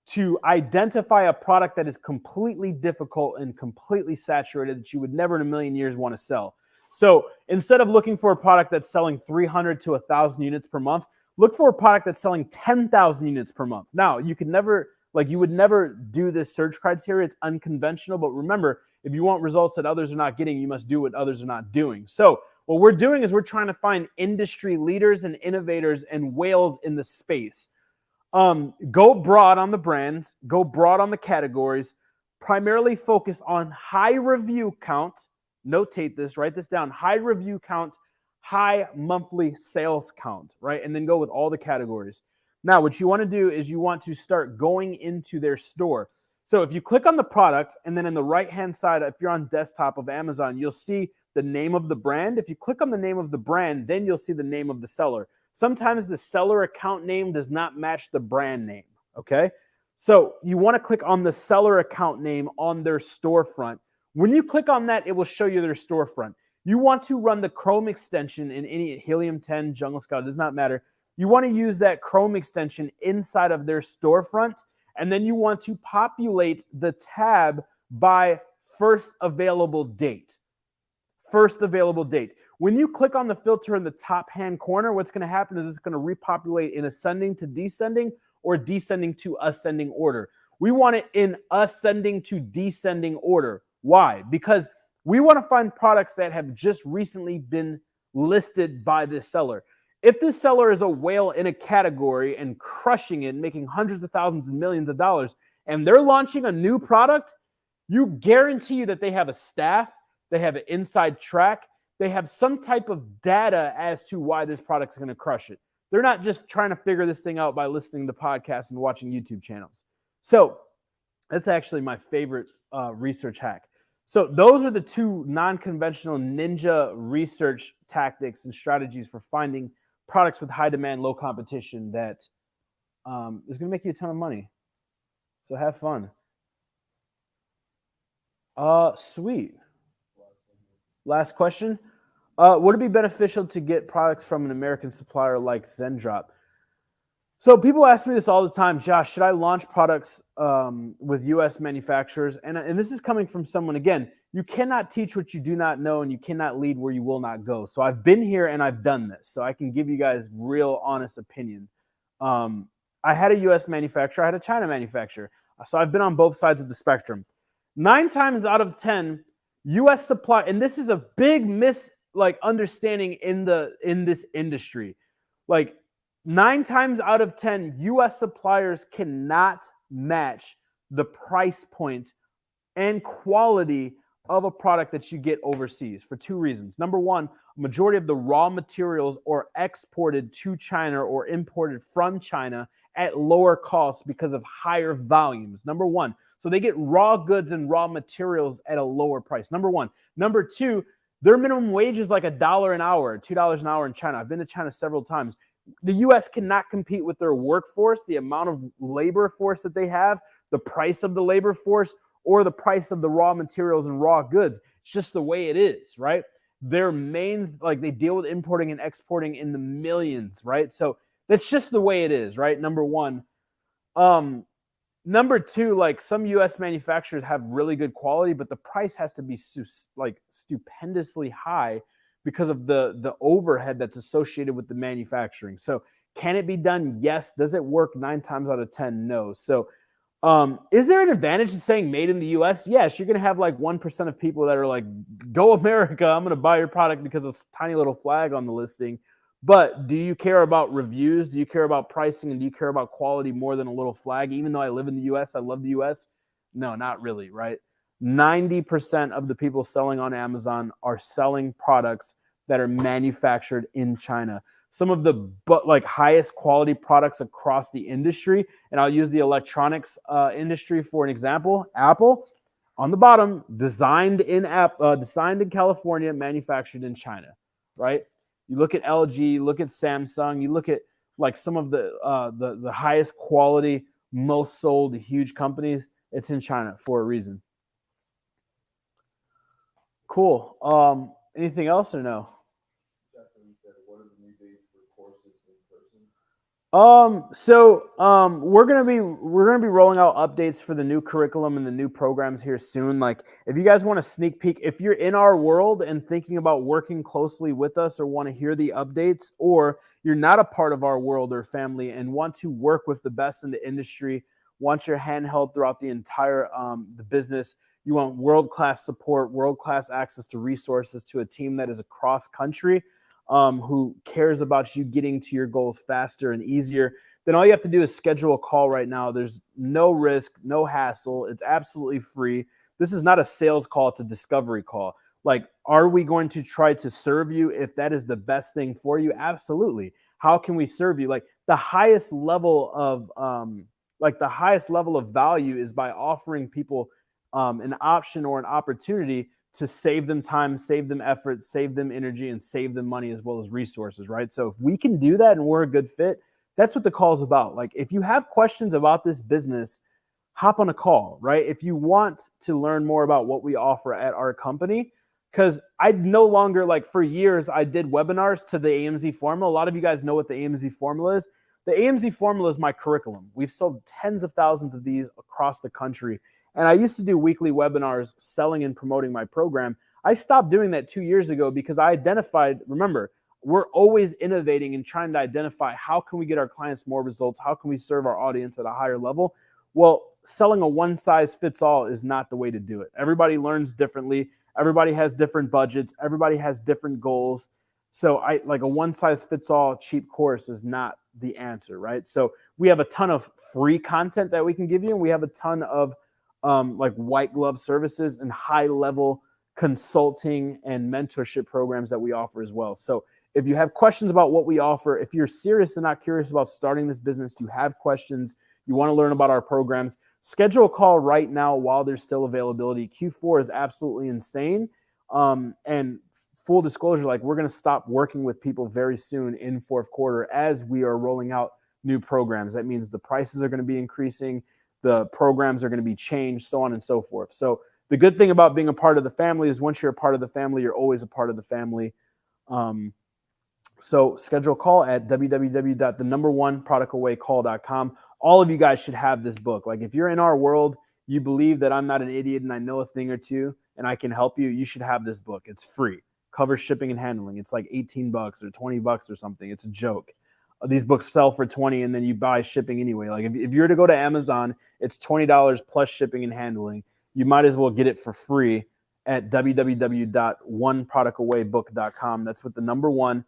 to identify a product that is completely difficult and completely saturated that you would never in a million years want to sell. So instead of looking for a product that's selling 300 to 1,000 units per month, look for a product that's selling 10,000 units per month. Now, you would never do this search criteria. It's unconventional, but remember, if you want results that others are not getting, you must do what others are not doing. So what we're doing is we're trying to find industry leaders and innovators and whales in the space. Go broad on the brands, go broad on the categories, primarily focus on high review count. Notate this, write this down, high review count, high monthly sales count, right? And then go with all the categories. Now, what you want to do is you want to start going into their store. So if you click on the product and then in the right-hand side, if you're on desktop of Amazon, you'll see the name of the brand. If you click on the name of the brand, then you'll see the name of the seller. Sometimes the seller account name does not match the brand name, okay? So you want to click on the seller account name on their storefront. When you click on that, it will show you their storefront. You want to run the Chrome extension in any Helium 10, Jungle Scout, it does not matter. You want to use that Chrome extension inside of their storefront, and then you want to populate the tab by first available date. First available date. When you click on the filter in the top hand corner, what's going to happen is it's going to repopulate in ascending to descending or descending to ascending order. We want it in ascending to descending order. Why? Because we want to find products that have just recently been listed by this seller. If this seller is a whale in a category and crushing it, making hundreds of thousands and millions of dollars, and they're launching a new product, you guarantee that they have a staff, they have an inside track, they have some type of data as to why this product's going to crush it. They're not just trying to figure this thing out by listening to podcasts and watching YouTube channels. So that's actually my favorite research hack. So those are the two non-conventional ninja research tactics and strategies for finding products with high demand, low competition that is going to make you a ton of money. So have fun. Sweet. Last question. Would it be beneficial to get products from an American supplier like Zendrop? So people ask me this all the time, Josh, should I launch products with U.S. manufacturers? And this is coming from someone, again, you cannot teach what you do not know, and you cannot lead where you will not go. So I've been here and I've done this. So I can give you guys real honest opinion. I had a U.S. manufacturer. I had a China manufacturer. So I've been on both sides of the spectrum. 9 times out of 10, U.S. supply, and this is a big understanding in this industry. Like 9 times out of 10, U.S. suppliers cannot match the price point and quality of a product that you get overseas for 2 reasons. Number one, a majority of the raw materials are exported to China or imported from China at lower costs because of higher volumes. Number one. So they get raw goods and raw materials at a lower price. Number one. Number two, their minimum wage is like $1 an hour, $2 an hour in China. I've been to China several times. The U.S. cannot compete with their workforce, the amount of labor force that they have, the price of the labor force, or the price of the raw materials and raw goods. It's just the way it is, right? Their main, they deal with importing and exporting in the millions, right? So that's just the way it is, right? Number one. Number two, some U.S. manufacturers have really good quality, but the price has to be stupendously high because of the overhead that's associated with the manufacturing. So can it be done? Yes. Does it work 9 times out of 10? No. So is there an advantage to saying made in the U.S.? Yes. You're going to have 1% of people that are like, go America, I'm going to buy your product because of this tiny little flag on the listing. But do you care about reviews? Do you care about pricing? And do you care about quality more than a little flag? Even though I live in the U.S., I love the U.S. No, not really, right? 90% of the people selling on Amazon are selling products that are manufactured in China. Some of the highest quality products across the industry, and I'll use the electronics industry for an example. Apple, on the bottom, designed in California, manufactured in China, right? You look at LG, you look at Samsung, you look at some of the highest quality, most sold huge companies. It's in China for a reason. Cool. Anything else or no? We're gonna be rolling out updates for the new curriculum and the new programs here soon. If you guys want a sneak peek, if you're in our world and thinking about working closely with us or want to hear the updates, or you're not a part of our world or family and want to work with the best in the industry, want your hand held throughout the entire the business, you want world-class support, world-class access to resources, to a team that is across country, who cares about you getting to your goals faster and easier, then all you have to do is schedule a call right now. There's no risk, no hassle. It's absolutely free. This is not a sales call, it's a discovery call. Are we going to try to serve you if that is the best thing for you? Absolutely. How can we serve you? The highest level of value is by offering people an option or an opportunity to save them time, save them effort, save them energy, and save them money as well as resources, right? So if we can do that and we're a good fit, that's what the call is about. Like if you have questions about this business, hop on a call, right? If you want to learn more about what we offer at our company, because I no longer, like for years, I did webinars to the AMZ formula. A lot of you guys know what the AMZ formula is. The AMZ formula is my curriculum. We've sold tens of thousands of these across the country. And I used to do weekly webinars selling and promoting my program. I stopped doing that 2 years ago because I identified, remember, we're always innovating and trying to identify how can we get our clients more results? How can we serve our audience at a higher level? Well, selling a one size fits all is not the way to do it. Everybody learns differently. Everybody has different budgets. Everybody has different goals. So like a one size fits all cheap course is not the answer, right? So we have a ton of free content that we can give you. And we have a ton of like white glove services and high level consulting and mentorship programs that we offer as well. So if you have questions about what we offer, if you're serious and not curious about starting this business, you have questions, you want to learn about our programs, schedule a call right now while there's still availability. Q4 is absolutely insane. And full disclosure, like we're going to stop working with people very soon in fourth quarter as we are rolling out new programs. That means the prices are going to be increasing, the programs are going to be changed, so on and so forth. So the good thing about being a part of the family is once you're a part of the family, you're always a part of the family. So schedule a call at www.thenumber1productawaycall.com. All of you guys should have this book. Like if you're in our world, you believe that I'm not an idiot and I know a thing or two and I can help you, you should have this book. It's free. Covers shipping and handling. It's like $18 or $20 or something. It's a joke. These books sell for $20 and then you buy shipping anyway. Like if you're to go to Amazon, it's $20 plus shipping and handling. You might as well get it for free at www.oneproductawaybook.com. That's with the number one.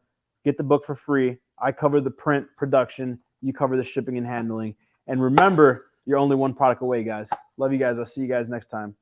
Get the book for free. I cover the print production. You cover the shipping and handling. And remember, you're only one product away, guys. Love you guys. I'll see you guys next time.